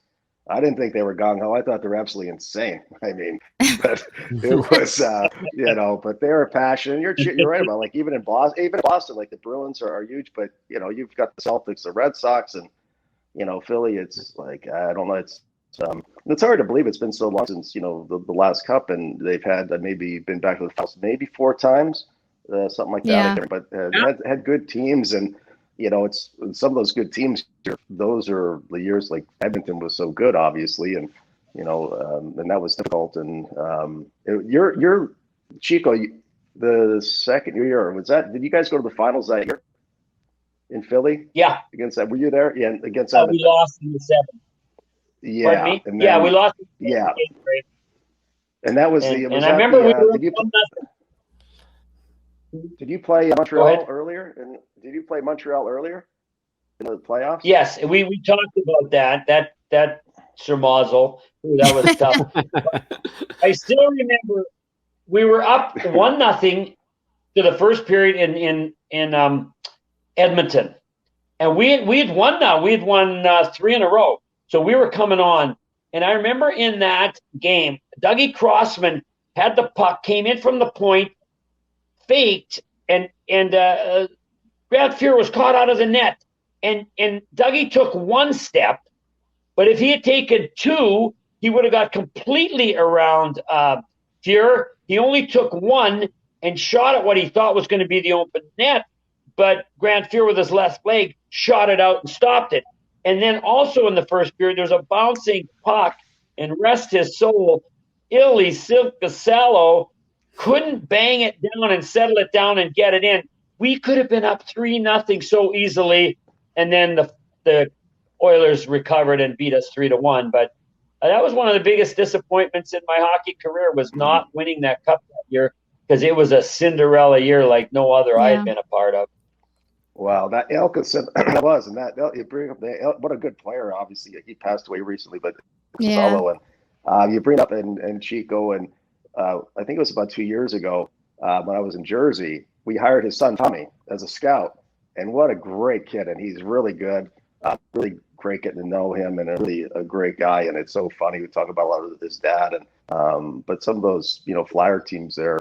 I didn't think they were gung ho. I thought they were absolutely insane. I mean, but it was, you know, but they were passionate. You're right about, like, even in Boston, like the Bruins are huge, but you know, you've got the Celtics, the Red Sox, and you know, Philly. It's like, I don't know. It's hard to believe it's been so long since, you know, the last cup, and they've had maybe been back to the finals maybe 4 times, something like that. Yeah. But had good teams, and you know, it's some of those good teams. Those are the years like Edmonton was so good, obviously, and you know, and that was difficult. And you're Chico, the second year was that? Did you guys go to the finals that year in Philly? Yeah, Against that, were you there? Yeah, against we lost in the 7th. Yeah, and then, we lost. Yeah, and that was and I remember we were Did you play Montreal earlier? And did you play Montreal earlier in the playoffs? Yes, we talked about that Sir Mazel. Ooh, that was tough. I still remember we were up 1-0 to the first period in Edmonton, and we had won now. We had won 3 in a row, so we were coming on. And I remember in that game, Dougie Crossman had the puck, came in from the point, faked, and Grant Fuhr was caught out of the net, and Dougie took 1 step, but if he had taken 2, he would have got completely around Fuhr. He only took 1 and shot at what he thought was going to be the open net, but Grant Fuhr with his left leg shot it out and stopped it. And then also in the first period, there's a bouncing puck, and rest his soul, Illy Silvasalo couldn't bang it down and settle it down and get it in. We could have been up 3-0 so easily, and then the Oilers recovered and beat us 3-1. But that was one of the biggest disappointments in my hockey career, was not winning that cup that year, because it was a Cinderella year like no other I had been a part of. Wow, that Elkison was, and that you bring up what a good player. Obviously, he passed away recently, but solo, and you bring up and Chico, and I think it was about 2 years ago when I was in Jersey. We hired his son Tommy as a scout, and what a great kid! And he's really good, really great getting to know him, and really a great guy. And it's so funny, we talk about a lot of his dad, and but some of those, you know, Flyer teams there,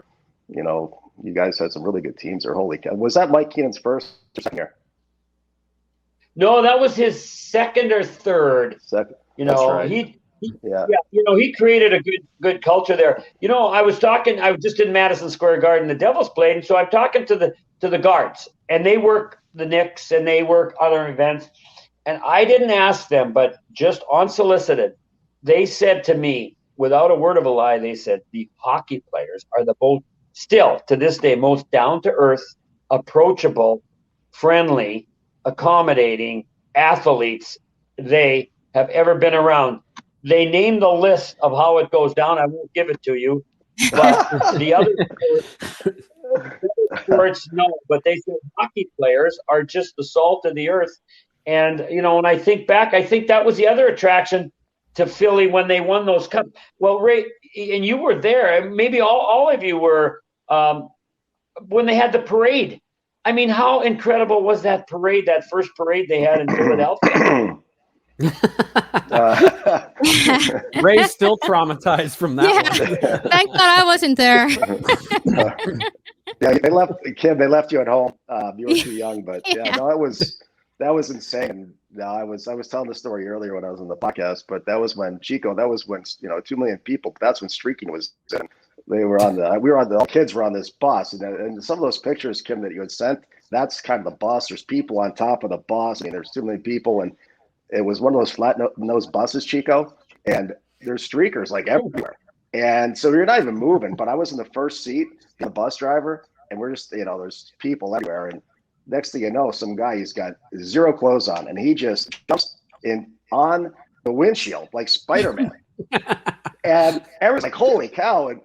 you know, you guys had some really good teams there. Holy cow! Was that Mike Keenan's first or second year? No, that was his second or third. Second. You know, right. he you know, he created a good culture there. You know, I was just in Madison Square Garden, the Devils played, and so I'm talking to the guards, and they work the Knicks and they work other events, and I didn't ask them, but just unsolicited, they said to me, without a word of a lie, they said the hockey players are the still to this day, most down-to-earth, approachable, friendly, accommodating athletes they have ever been around. They name the list of how it goes down. I won't give it to you, but the other sports, no. But they say hockey players are just the salt of the earth. And, you know, when I think back, I think that was the other attraction to Philly when they won those cups. Well, Ray, and you were there, and maybe all of you were, when they had the parade. I mean, how incredible was that parade, that first parade they had in Philadelphia? Ray's still traumatized from that Yeah. one. Thank God I wasn't there. Yeah, they left Kim. They left you at home. You were too young, but yeah, Yeah. no, that was insane. No, I was telling the story earlier when I was on the podcast, but that was when Chico. That was when 2 million people. That's when streaking was. In. We were on the all kids were on this bus, and some of those pictures, Kim, that you had sent. That's kind of the bus. There's people on top of the bus. I mean, there's 2 million people, and it was one of those flat nose buses, Chico, and there's streakers like everywhere. And so you're not even moving, but I was in the first seat, the bus driver, and we're just, there's people everywhere. And next thing you know, some guy, he's got zero clothes on, and he just jumps in on the windshield like Spider-Man. And everyone's like, holy cow. And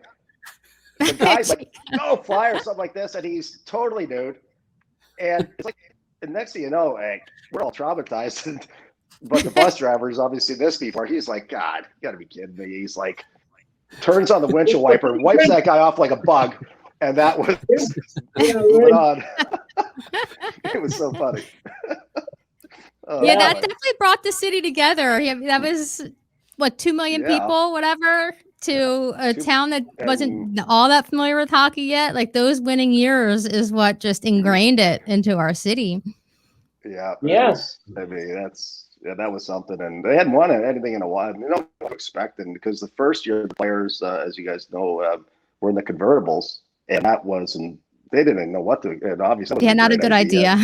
the guy's like, go fly or something like this. And he's totally nude. And it's like, the next thing you know, we're all traumatized. But the bus driver is obviously this before. He's like, God, you got to be kidding me. He's like, turns on the windshield wiper, wipes that guy off like a bug. And that was moving on. It was so funny. Yeah, that definitely brought the city together. Yeah, that was, 2 million people, whatever, to a town that wasn't all that familiar with hockey yet. Like those winning years is what just ingrained it into our city. Yeah. Yes. I mean, that was something. And they hadn't won anything in a while. I mean, they don't expect it because the first year the players, as you guys know, were in the convertibles. And that wasn't, they didn't know what to, and obviously. Yeah, not a good idea.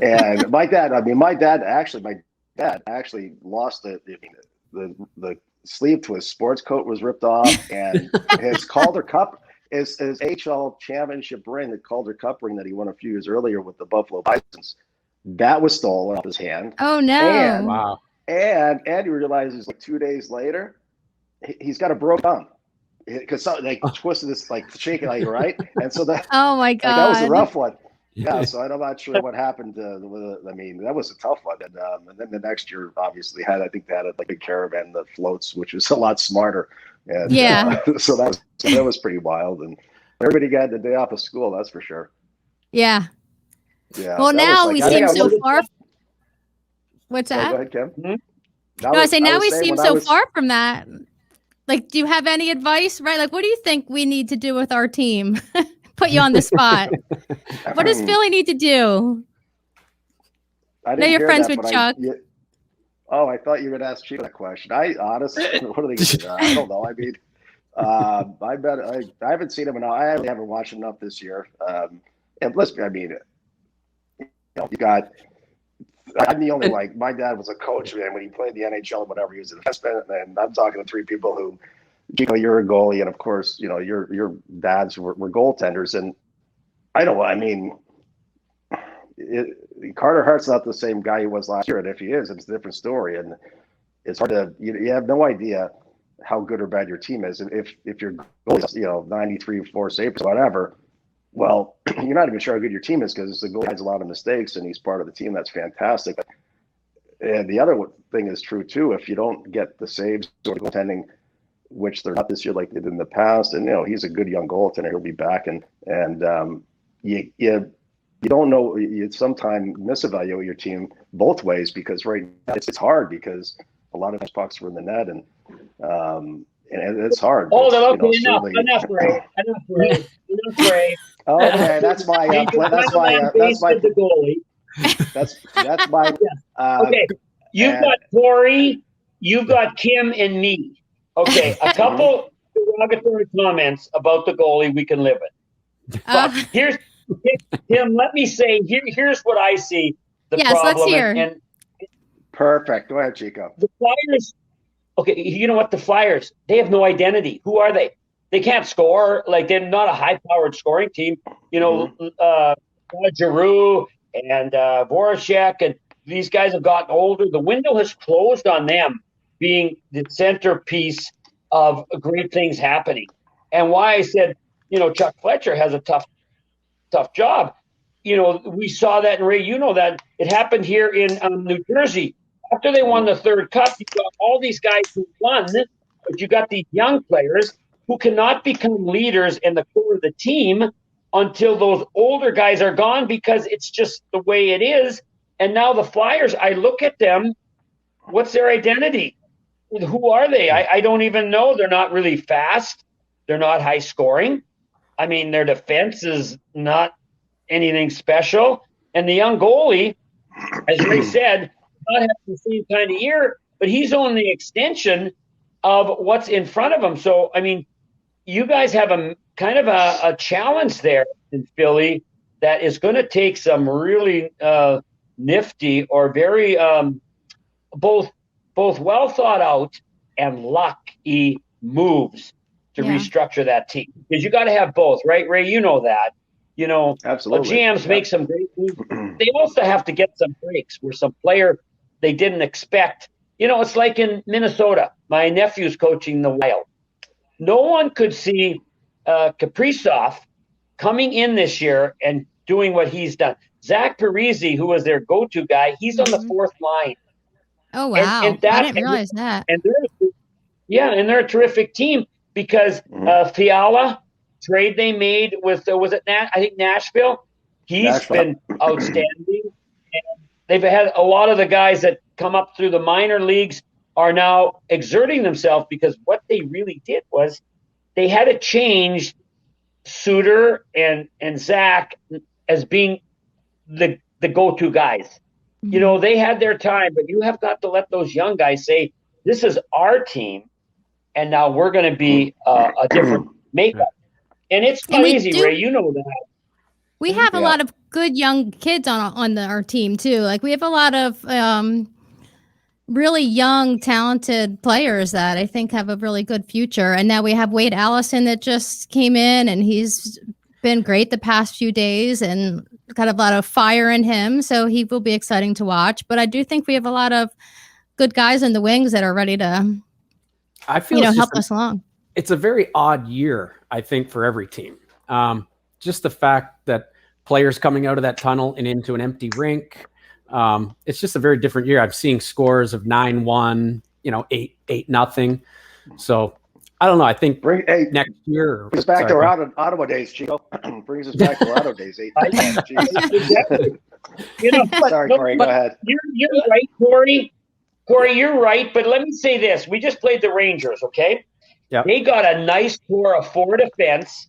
And my dad actually lost the sleeve to his sports coat was ripped off, and his Calder Cup, his HL championship ring, the Calder Cup ring that he won a few years earlier with the Buffalo Bisons, that was stolen off his hand. Oh, no. And, Wow. And you realizes like 2 days later, he's got a broken thumb. Because like twisted this, like shaking, like right, and so that. Oh my God, that was a rough one. Yeah, so I'm not sure what happened. I mean, that was a tough one, and then the next year, obviously, they had like a caravan that floats, which was a lot smarter. And so that was pretty wild, and everybody got the day off of school. That's for sure. Yeah. Yeah. Well, now we seem so far. What's that? Go ahead, Kim. Mm-hmm. I say now we seem so far from that. Like, do you have any advice, right? Like, what do you think we need to do with our team? Put you on the spot. What does Philly need to do? I know you're friends with Chuck. I thought you were going to ask Chico that question. I honestly, what are they going to do? I don't know. I mean, I haven't seen him enough. I haven't watched enough this year. And listen, I mean, you got. I'm the only my dad was a coach, man. When he played the NHL or whatever, he was a defenseman. And I'm talking to 3 people who, you're a goalie, and of course, your dads were goaltenders. And I don't know. I mean, Carter Hart's not the same guy he was last year, and if he is, it's a different story. And it's hard to you have no idea how good or bad your team is. If your goalie's 93 4 saves, whatever. Well, you're not even sure how good your team is because the goalie has a lot of mistakes and he's part of the team. That's fantastic. And the other thing is true too. If you don't get the saves or goaltending, which they're not this year like they did in the past, and he's a good young goaltender. He'll be back, and you don't know. You sometimes misevaluate your team both ways because right now it's hard because a lot of those pucks were in the net and it's hard. Hold on, okay, enough, Ray. Okay, that's my the goalie. That's my. Okay, you've got Tori, you've got Kim, and me. Okay, a couple derogatory comments about the goalie we can live with. But here's Tim. Let me say here's what I see. The problem. Let's hear. And perfect. Go ahead, Chico. The Flyers. Okay, you know what? The Flyers, they have no identity. Who are they? they can't score. Like they're not a high-powered scoring team. You know, Giroux and Voracek and these guys have gotten older. The window has closed on them being the centerpiece of great things happening. And why I said, you know, Chuck Fletcher has a tough job. You know, we saw that, and Ray, you know that it happened here in New Jersey. After they won the third cup, you got all these guys who won, but you got these young players who cannot become leaders in the core of the team until those older guys are gone, because it's just the way it is. And now the Flyers, I look at them, what's their identity? Who are they? I don't even know. They're not really fast. They're not high scoring. I mean, their defense is not anything special. And the young goalie, as Ray said, not having the same kind of year, but he's on the extension of what's in front of him. So, I mean, you guys have a kind of a challenge there in Philly that is going to take some really nifty or very both well thought out and lucky moves to restructure that team, because you got to have both, right, Ray? You know that. You know, absolutely. GMs make some great moves. They also have to get some breaks where some player they didn't expect. You know, it's like in Minnesota. My nephew's coaching the Wild. No one could see Kaprizov coming in this year and doing what he's done. Zach Parise, who was their go-to guy, he's on the fourth line. Oh, wow. And I didn't realize that. And they're a terrific team because Fiala, trade they made with, I think Nashville? He's been outstanding. And they've had a lot of the guys that come up through the minor leagues are now exerting themselves, because what they really did was they had to change Suter and Zach as being the go-to guys. You know, they had their time, but you have got to let those young guys say, this is our team, and now we're going to be a different makeup. And it's not easy, Ray. You know that. We have a lot of good young kids on our team, too. Like, we have a lot of really young, talented players that I think have a really good future. And now we have Wade Allison that just came in, and he's been great the past few days and got a lot of fire in him. So he will be exciting to watch. But I do think we have a lot of good guys in the wings that are ready to, help us along. It's a very odd year, I think, for every team. Just the fact that players coming out of that tunnel and into an empty rink. It's just a very different year. I'm seeing scores of 9-1, 8-0. So I don't know. I think next year. Brings us back to our Ottawa days, Chico. Brings us back to Ottawa days. 8-0. Exactly. Sorry, Corey. Go ahead. You're right, Corey. Corey, you're right. But let me say this: we just played the Rangers. Okay. Yeah. They got a nice core of 4 defense,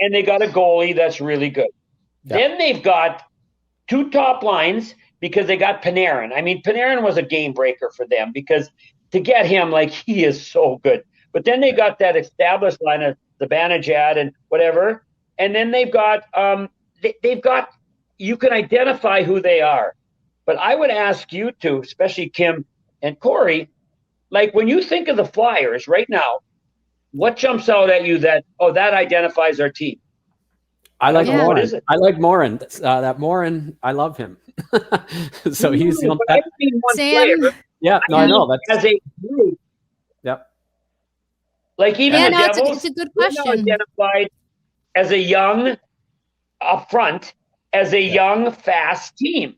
and they got a goalie that's really good. Yep. Then they've got 2 top lines because they got Panarin. I mean, Panarin was a game breaker for them because to get him, like, he is so good. But then they got that established line of the Banajad and whatever. And then they've got you can identify who they are. But I would ask you to, especially Kim and Corey, like when you think of the Flyers right now, what jumps out at you that identifies our team? I like Morin. What is it? I like Morin. That Morin, I love him. So he's the Sam. Player. Yeah, no, I know. That's as a group. Yep. Like even the Devils, it's a good question. Identified as a young up front, as a young, fast team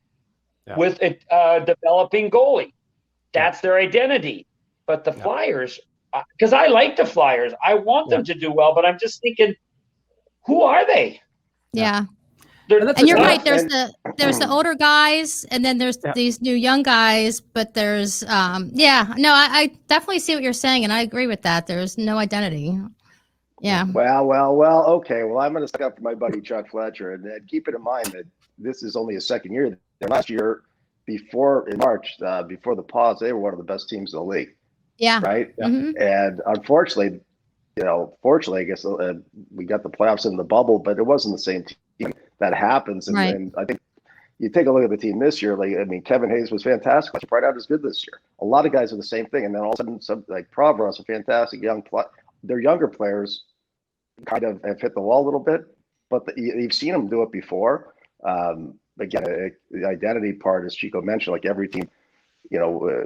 with a developing goalie. That's their identity. But the Flyers, because I like the Flyers, I want them to do well, but I'm just thinking, who are they? Yeah. And you're right. There's the older guys, and then there's these new young guys. But there's I definitely see what you're saying, and I agree with that. There's no identity. Yeah. Well. Okay. Well, I'm going to stick up for my buddy Chuck Fletcher, and keep it in mind that this is only a second year. Last year, in March, before the pause, they were one of the best teams in the league. Yeah. Right. Mm-hmm. And unfortunately, fortunately, I guess we got the playoffs in the bubble, but it wasn't the same team. That happens, and I think you take a look at the team this year. Like, I mean, Kevin Hayes was fantastic. Right out is good this year. A lot of guys are the same thing, and then all of a sudden, some like Provoros, a fantastic young. They're younger players, kind of have hit the wall a little bit, but you've seen them do it before. Again, the identity part, as Chico mentioned, like every team,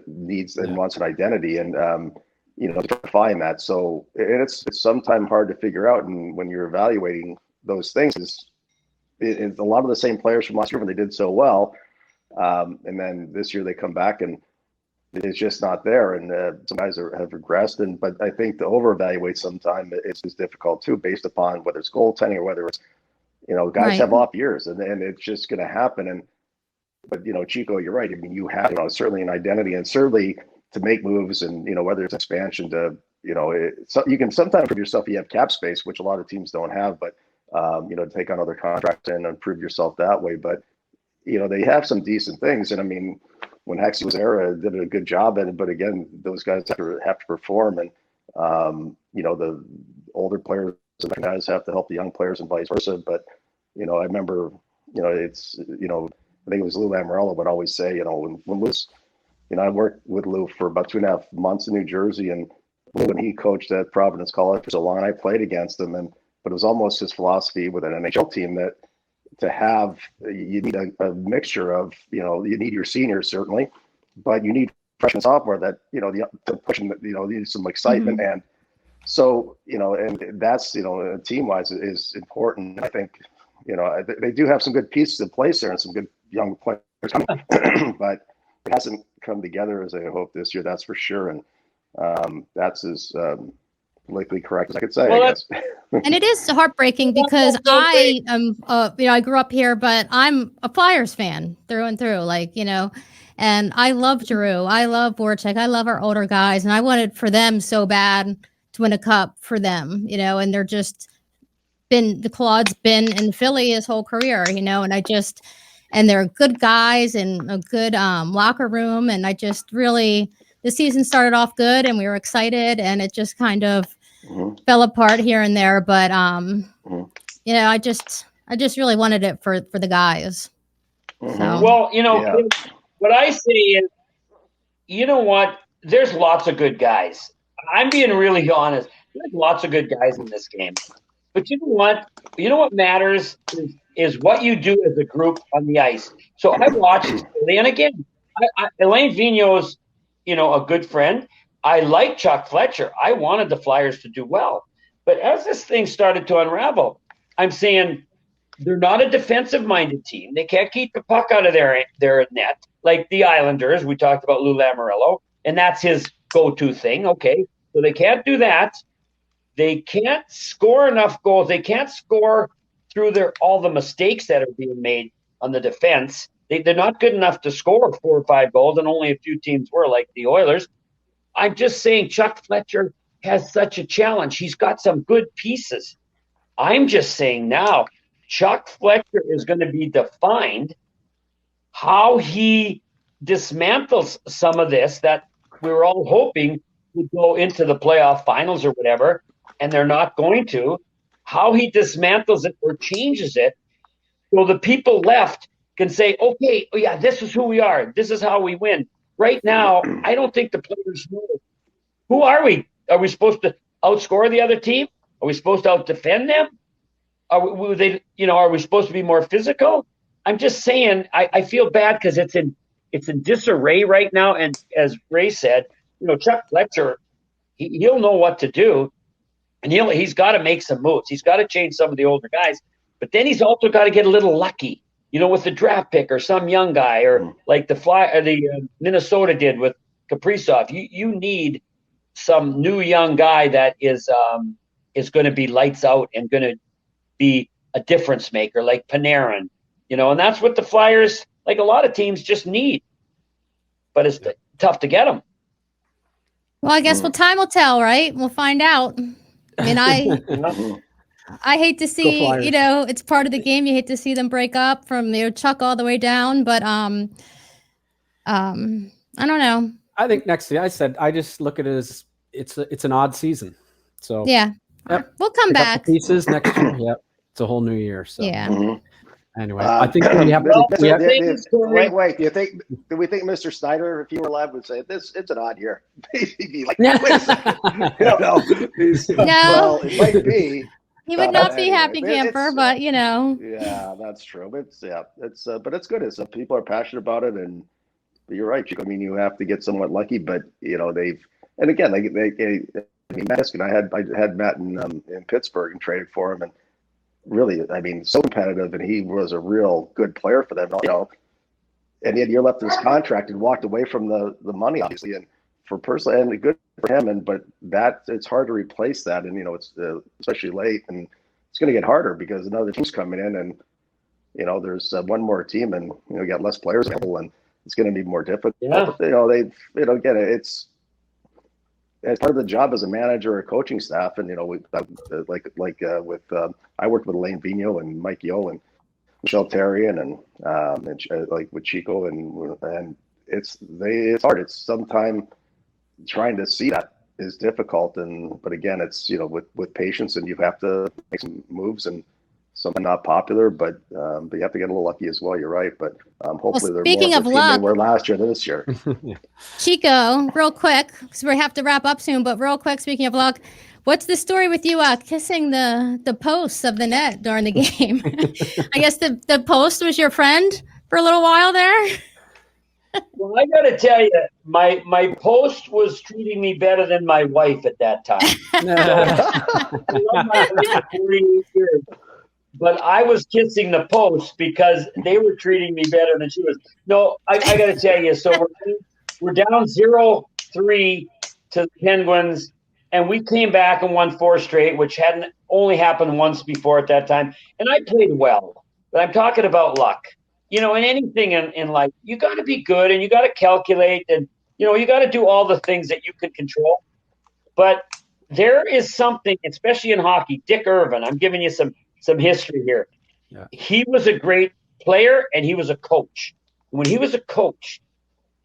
needs and wants an identity, and to find that. So it's sometimes hard to figure out, and when you're evaluating those things, it's a lot of the same players from last year when they did so well, and then this year they come back and it's just not there, and some guys have regressed. But I think to over-evaluate sometimes is difficult too, based upon whether it's goaltending or whether it's guys have off years, and it's just going to happen. But Chico, you're right. I mean, you have certainly an identity, and certainly to make moves, and whether it's expansion to so you can sometimes prove yourself. You have cap space, which a lot of teams don't have, but to take on other contracts and improve yourself that way. But they have some decent things, and I mean, when Hexie was there, did a good job at it. But again, those guys have to perform, and the older players and guys have to help the young players, and vice versa. But I remember, it's I think it was Lou Lamoriello would always say, when Lou's, I worked with Lou for about 2.5 months in New Jersey, and when he coached at Providence College for so long, I played against him, but it was almost his philosophy with an NHL team that you need a mixture of, you need your seniors certainly, but you need freshman sophomore that, to push them, need some excitement. Mm-hmm. And so, and that's, team wise is important. I think, they do have some good pieces in place there and some good young players coming, but it hasn't come together as I hope this year, that's for sure. And that's as politically correct as I could say. Well, I guess. And it is heartbreaking because I am, I grew up here, but I'm a Flyers fan through and through, and I love Giroux. I love Voracek. I love our older guys, and I wanted for them so bad to win a cup for them, and they're just Claude's been in Philly his whole career, and they're good guys and a good locker room. And I just really, the season started off good and we were excited, and it just kind of fell apart here and there. But, I just really wanted it for the guys. So. Well, what I say is, what? There's lots of good guys. I'm being really honest. There's lots of good guys in this game. But you know what? What matters is what you do as a group on the ice. So I watched, and again, Elaine Vigneault's, a good friend. I like Chuck Fletcher. I wanted the Flyers to do well. But as this thing started to unravel, I'm saying they're not a defensive-minded team. They can't keep the puck out of their net, like the Islanders. We talked about Lou Lamoriello, and that's his go-to thing. Okay, so they can't do that. They can't score enough goals. They can't score through all the mistakes that are being made on the defense. They're not good enough to score 4 or 5 goals, and only a few teams were, like the Oilers. I'm just saying Chuck Fletcher has such a challenge. He's got some good pieces. I'm just saying now Chuck Fletcher is going to be defined how he dismantles some of this that we were all hoping would go into the playoff finals or whatever, and they're not going to. How he dismantles it or changes it so the people left can say, okay, oh yeah, this is who we are. This is how we win. Right now, I don't think the players know. Who are we? Are we supposed to outscore the other team? Are we supposed to out-defend them? Are we supposed to be more physical? I'm just saying, I feel bad because it's in disarray right now. And as Ray said, Chuck Fletcher, he'll know what to do, and he's got to make some moves. He's got to change some of the older guys, but then he's also got to get a little lucky, with the draft pick or some young guy, or like the Minnesota did with Kaprizov. You need some new young guy that is going to be lights out and going to be a difference maker, like Panarin, and that's what the Flyers, like a lot of teams, just need. But it's tough to get them. Well, I guess time will tell, right? We'll find out. I mean, I hate to see, it's part of the game. You hate to see them break up from Chuck all the way down, but I don't know. I think next year, I just look at it as it's an odd season. So yeah, we'll come back. Pieces next year. Yep, it's a whole new year. So yeah. Anyway, I think we have. Wait. Do we think Mr. Snyder, if he were alive, would say it's an odd year? He'd be like, wait a second. No. No. Well, it might be. He would not be Anyway, happy camper, but you know. Yeah, that's true. But it's good. People are passionate about it, and you're right, Chico. I mean, you have to get somewhat lucky, but you know and again, I mean, Matt Iskin, I had Matt in Pittsburgh and traded for him, and really, I mean, so competitive, and he was a real good player for them. You know, and he had a year left in his contract and walked away from the money, obviously, and for personally, and good for him. But it's hard to replace that, and you know, it's especially late, and it's going to get harder because another team's coming in, and you know, there's one more team, and you know, you got less players available, and it's going to be more difficult. Yeah. But, you know, again, it's part of the job as a manager or coaching staff, and you know, I worked with Elaine Vigneault and Mike Yo and Michelle Therrien and like with Chico and it's hard. It's sometimes trying to see that is difficult, but again, it's you know with patience, and you have to make some moves, and something not popular, but you have to get a little lucky as well. You're right, but hopefully they're speaking more of the team luck, they were last year than this year. Chico, real quick, because we have to wrap up soon, but real quick, speaking of luck, what's the story with you kissing the posts of the net during the game? I guess the post was your friend for a little while there. Well, I got to tell you, my post was treating me better than my wife at that time. I love my wife for 48 years, but I was kissing the post because they were treating me better than she was. No, I got to tell you. So we're down 0-3 to the Penguins, and we came back and won 4 straight, which hadn't only happened once before at that time. And I played well, but I'm talking about luck. You know, in anything in life, you got to be good and you got to calculate and, you know, you got to do all the things that you can control. But there is something, especially in hockey, Dick Irvin, I'm giving you some history here. Yeah. He was a great player and he was a coach. When he was a coach,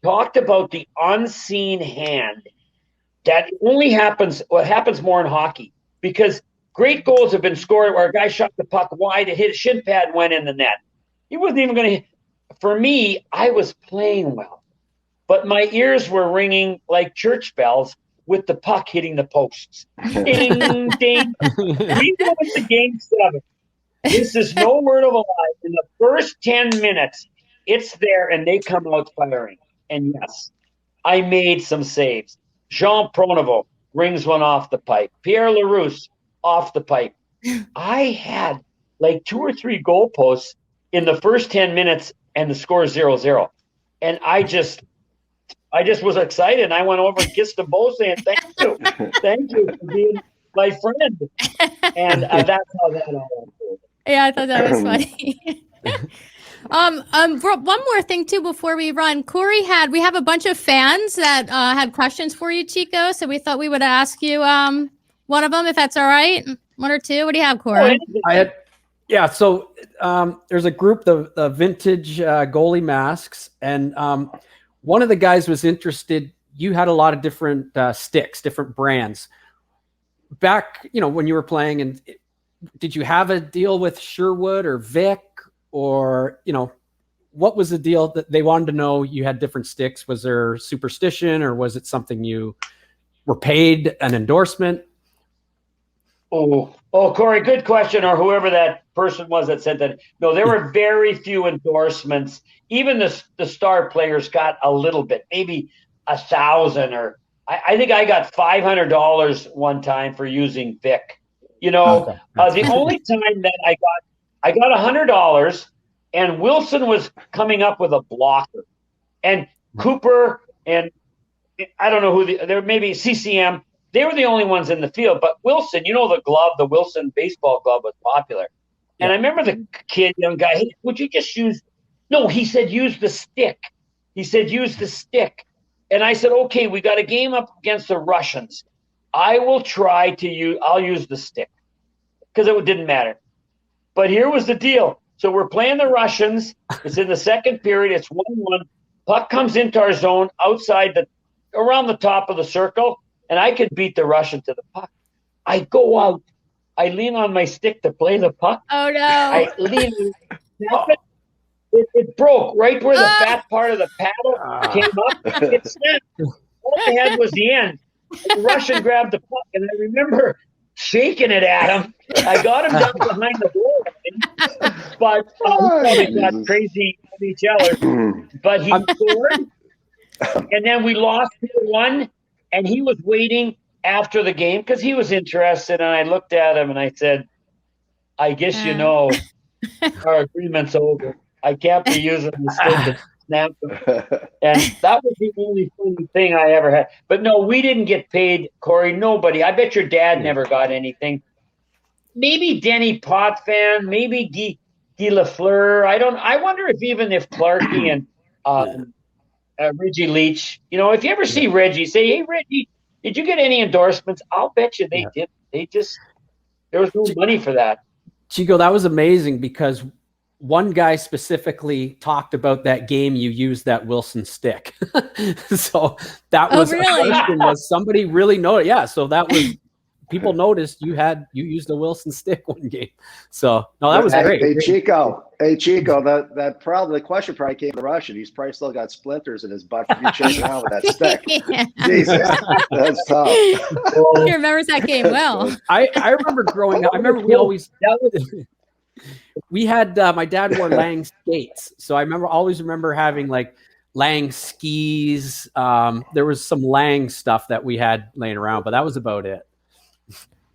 talked about the unseen hand that only happens more in hockey, because great goals have been scored where a guy shot the puck wide, it hit a shin pad and went in the net. He wasn't even going to. For me, I was playing well, but my ears were ringing like church bells with the puck hitting the posts. Ding, ding. We go into game 7. This is no word of a lie. In the first 10 minutes, it's there, and they come out firing. And yes, I made some saves. Jean Pronovo rings one off the pipe. Pierre Larousse off the pipe. I had like 2 or 3 goalposts in the first 10 minutes, and the score is 0-0. And I just was excited. And I went over and kissed them both, saying, thank you for being my friend. And that's how that all went. Yeah, I thought that was funny. One more thing too before we run. Corey we have a bunch of fans that had questions for you, Chico. So we thought we would ask you one of them, if that's all right. 1 or 2. What do you have, Corey? Yeah, so there's a group, the vintage goalie masks, and one of the guys was interested. You had a lot of different sticks, different brands. Back, you know, when you were playing, and did you have a deal with Sherwood or Vic, or, you know, what was the deal that they wanted to know? You had different sticks. Was there superstition, or was it something you were paid an endorsement? Oh, Corey, good question, or whoever that person was that said that. No, there were very few endorsements. Even the star players got a little bit, maybe 1,000, or I think I got $500 one time for using Vic. You know, the only time that I got $100, and Wilson was coming up with a blocker, and Cooper and I don't know who there maybe CCM. They were the only ones in the field, but Wilson, you know, the Wilson baseball glove was popular. And I remember the young guy, hey, would you just he said, use the stick. He said, use the stick. And I said, okay, we got a game up against the Russians. I'll use the stick, because it didn't matter. But here was the deal. So we're playing the Russians. It's in the second period. It's 1-1. Puck comes into our zone around the top of the circle. And I could beat the Russian to the puck. I go out. I lean on my stick to play the puck. Oh, no. I lean. It broke right where the fat part of the paddle came up. It snapped. All I had was the end. The Russian grabbed the puck. And I remember shaking it at him. I got him down behind the goal line, but he probably got Jesus. crazy NHL. But he scored, and then we lost 4-1, and he was waiting after the game because he was interested. And I looked at him and I said, "I guess you know our agreement's over. I can't be using the stick and snap them." And that was the only funny thing I ever had. But no, we didn't get paid, Corey. Nobody. I bet your dad never got anything. Maybe Denny Potvin, maybe Guy Lafleur. I wonder if Clarke and Reggie Leach. You know, if you ever see Reggie, say, "Hey, Reggie, did you get any endorsements?" I'll bet you they did. There was no money for that. Chico, that was amazing because one guy specifically talked about that game you used that Wilson stick. So that was really? was somebody really know it? Yeah. So that was people noticed you used a Wilson stick one game. So no, that was great. Hey Chico, the question probably came to Russian. He's probably still got splinters in his butt from you chasing around with that stick. Yeah. Jesus, that's tough. He remembers that game well. I remember growing up. I remember we had my dad wore Lang skates, so I always remember having like Lang skis. There was some Lang stuff that we had laying around, but that was about it.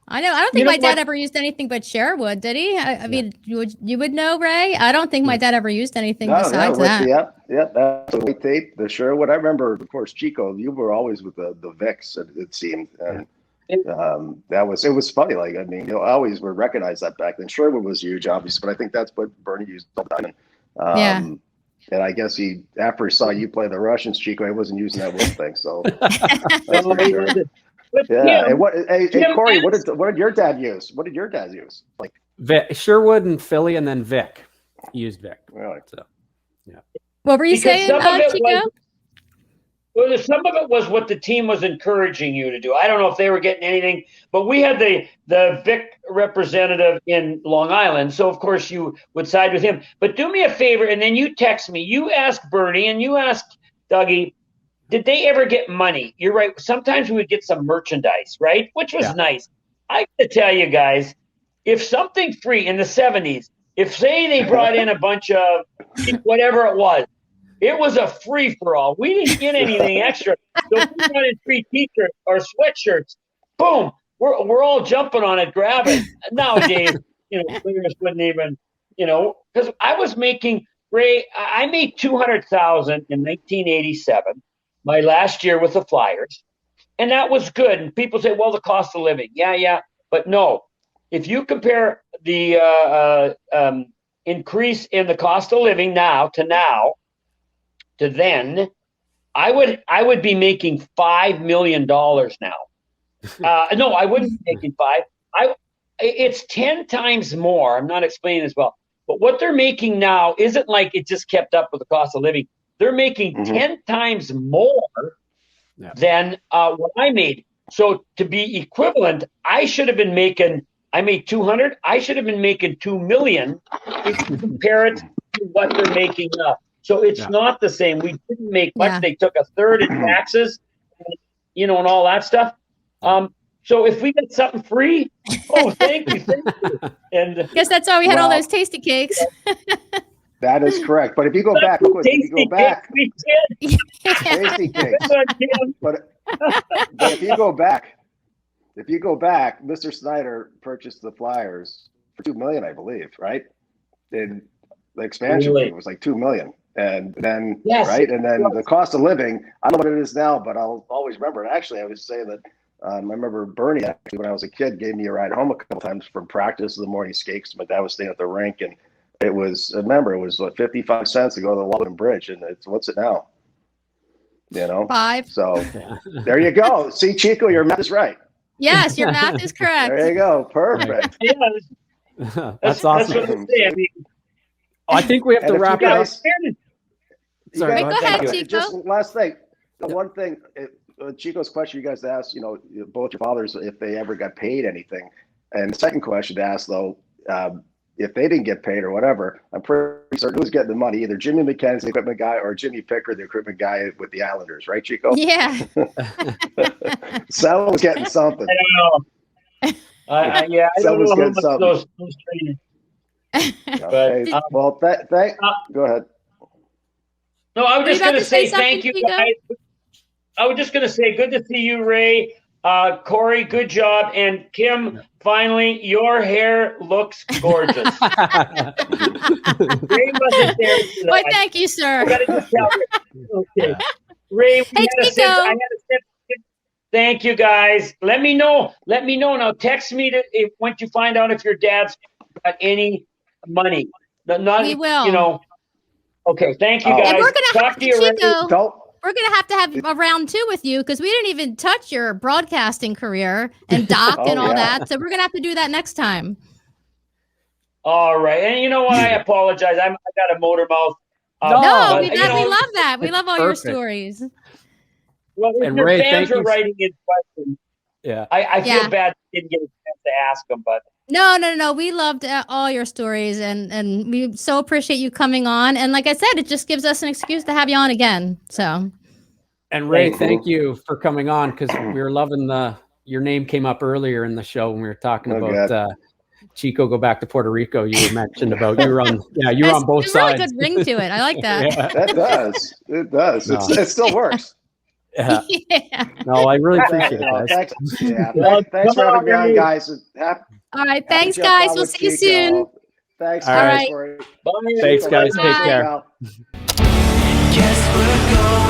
I know. I don't think my dad ever used anything but Sherwood, did he? I mean, you would know, Ray. I don't think my dad ever used anything besides that. Yeah, that's the white tape, the Sherwood. I remember, of course, Chico. You were always with the Vicks. It seemed, and it was funny. Like, I mean, I always would recognize that back then. Sherwood was huge, obviously, but I think that's what Bernie used all the time. And I guess after he saw you play the Russians, Chico, he wasn't using that one thing. So that's for sure. Yeah. And Corey, what did your dad use? What did your dad use? Like Sherwood and Philly, and then Vic. He used Vic. Really? So, yeah. What were you saying, Chico? Some of it was what the team was encouraging you to do. I don't know if they were getting anything, but we had the Vic representative in Long Island, so of course you would side with him. But do me a favor, and then you text me. You ask Bernie and you ask Dougie, did they ever get money? You're right. Sometimes we would get some merchandise, right? Which was nice. I got to tell you guys, if something free in the 70s, if say they brought in a bunch of whatever it was a free for all. We didn't get anything extra. So if we brought in free t-shirts or sweatshirts, boom, we're all jumping on it, grabbing. Nowadays, players wouldn't even, because I was making I made $200,000 in 1987. My last year with the Flyers, and that was good. And people say, well, the cost of living. Yeah. But no, if you compare the increase in the cost of living now to then, I would be making $5 million now. No, I wouldn't be making $5. It's 10 times more. I'm not explaining this well, but what they're making now isn't like it just kept up with the cost of living. They're making 10 times more than what I made. So to be equivalent, I made 200. I should have been making 2 million if you compare it to what they're making now. So it's not the same. We didn't make much. They took a third in taxes, and all that stuff. So if we get something free, thank you. And guess that's why we had all those tasty cakes. That is correct. But if you go back, tasty cakes. But if you go back, Mr. Snyder purchased the Flyers for $2 million, I believe, right? And the expansion fee was like $2 million. And then right, and then the cost of living, I don't know what it is now, but I'll always remember it. Actually, I was saying that I remember Bernie actually when I was a kid gave me a ride home a couple times from practice in the morning skates. My dad was staying at the rink, and it was 55 cents to go to the Loudon Bridge, and what's it now? $5. So there you go. See, Chico, your math is right. Yes, your math is correct. There you go. Perfect. That's awesome. That's what I'm saying. I think we have to wrap up. Sorry, go ahead, Chico. Just last thing. The one thing, Chico's question, you guys asked, both your fathers, if they ever got paid anything. And the second question to ask, though, if they didn't get paid or whatever, I'm pretty certain who's getting the money, either Jimmy McKenzie, the equipment guy, or Jimmy Picker, the equipment guy with the Islanders, right, Chico? Yeah. Someone's getting something. I don't know. I don't Someone's know how getting much something. those trainers. Okay. But, Well, go ahead. no, I was Were you just about going to to say say thank something, you, Chico? guys. I was just going to say good to see you, Ray. Corey, good job. And Kim, finally, your hair looks gorgeous. Ray wasn't there for Why, that. thank you, I sir. got to just tell you. Okay. Yeah. Ray, Hey, I had to Chico. thank you, guys. Let me know. Now, text me once you find out if your dad's got any money. We will. Okay, thank you, Oh. guys. And we're gonna Talk to you, Ray. Chico. Don't. We're gonna have a round 2 with you because we didn't even touch your broadcasting career and Doc Oh, and all yeah. that. So we're gonna have to do that next time. All right, and you know what? I apologize. I got a motor mouth. No, No, but, we you know, love that. We love all your perfect. stories. Well, if And your Ray, fans thank are you. writing in questions, Yeah. I feel Yeah. bad I didn't get a chance to ask them, but No. We loved all your stories, and we so appreciate you coming on. And like I said, it just gives us an excuse to have you on again. So And Ray, Thank thank you for coming on because we were loving your name came up earlier in the show when we were talking Oh, about Chico go back to Puerto Rico. You were mentioned about you were on both there's a really sides. good ring to it. I like that. Yeah. That does. It does. No. It still works. Yeah. Yeah. No, I really appreciate it, guys. Thanks. Yeah. Well, Thanks for come having on, me on, Ray. guys. All right. Thanks, guys. We'll see you soon. Thanks, All guys. right. For Bye. Thanks, guys. Bye. Take care. Guess we're going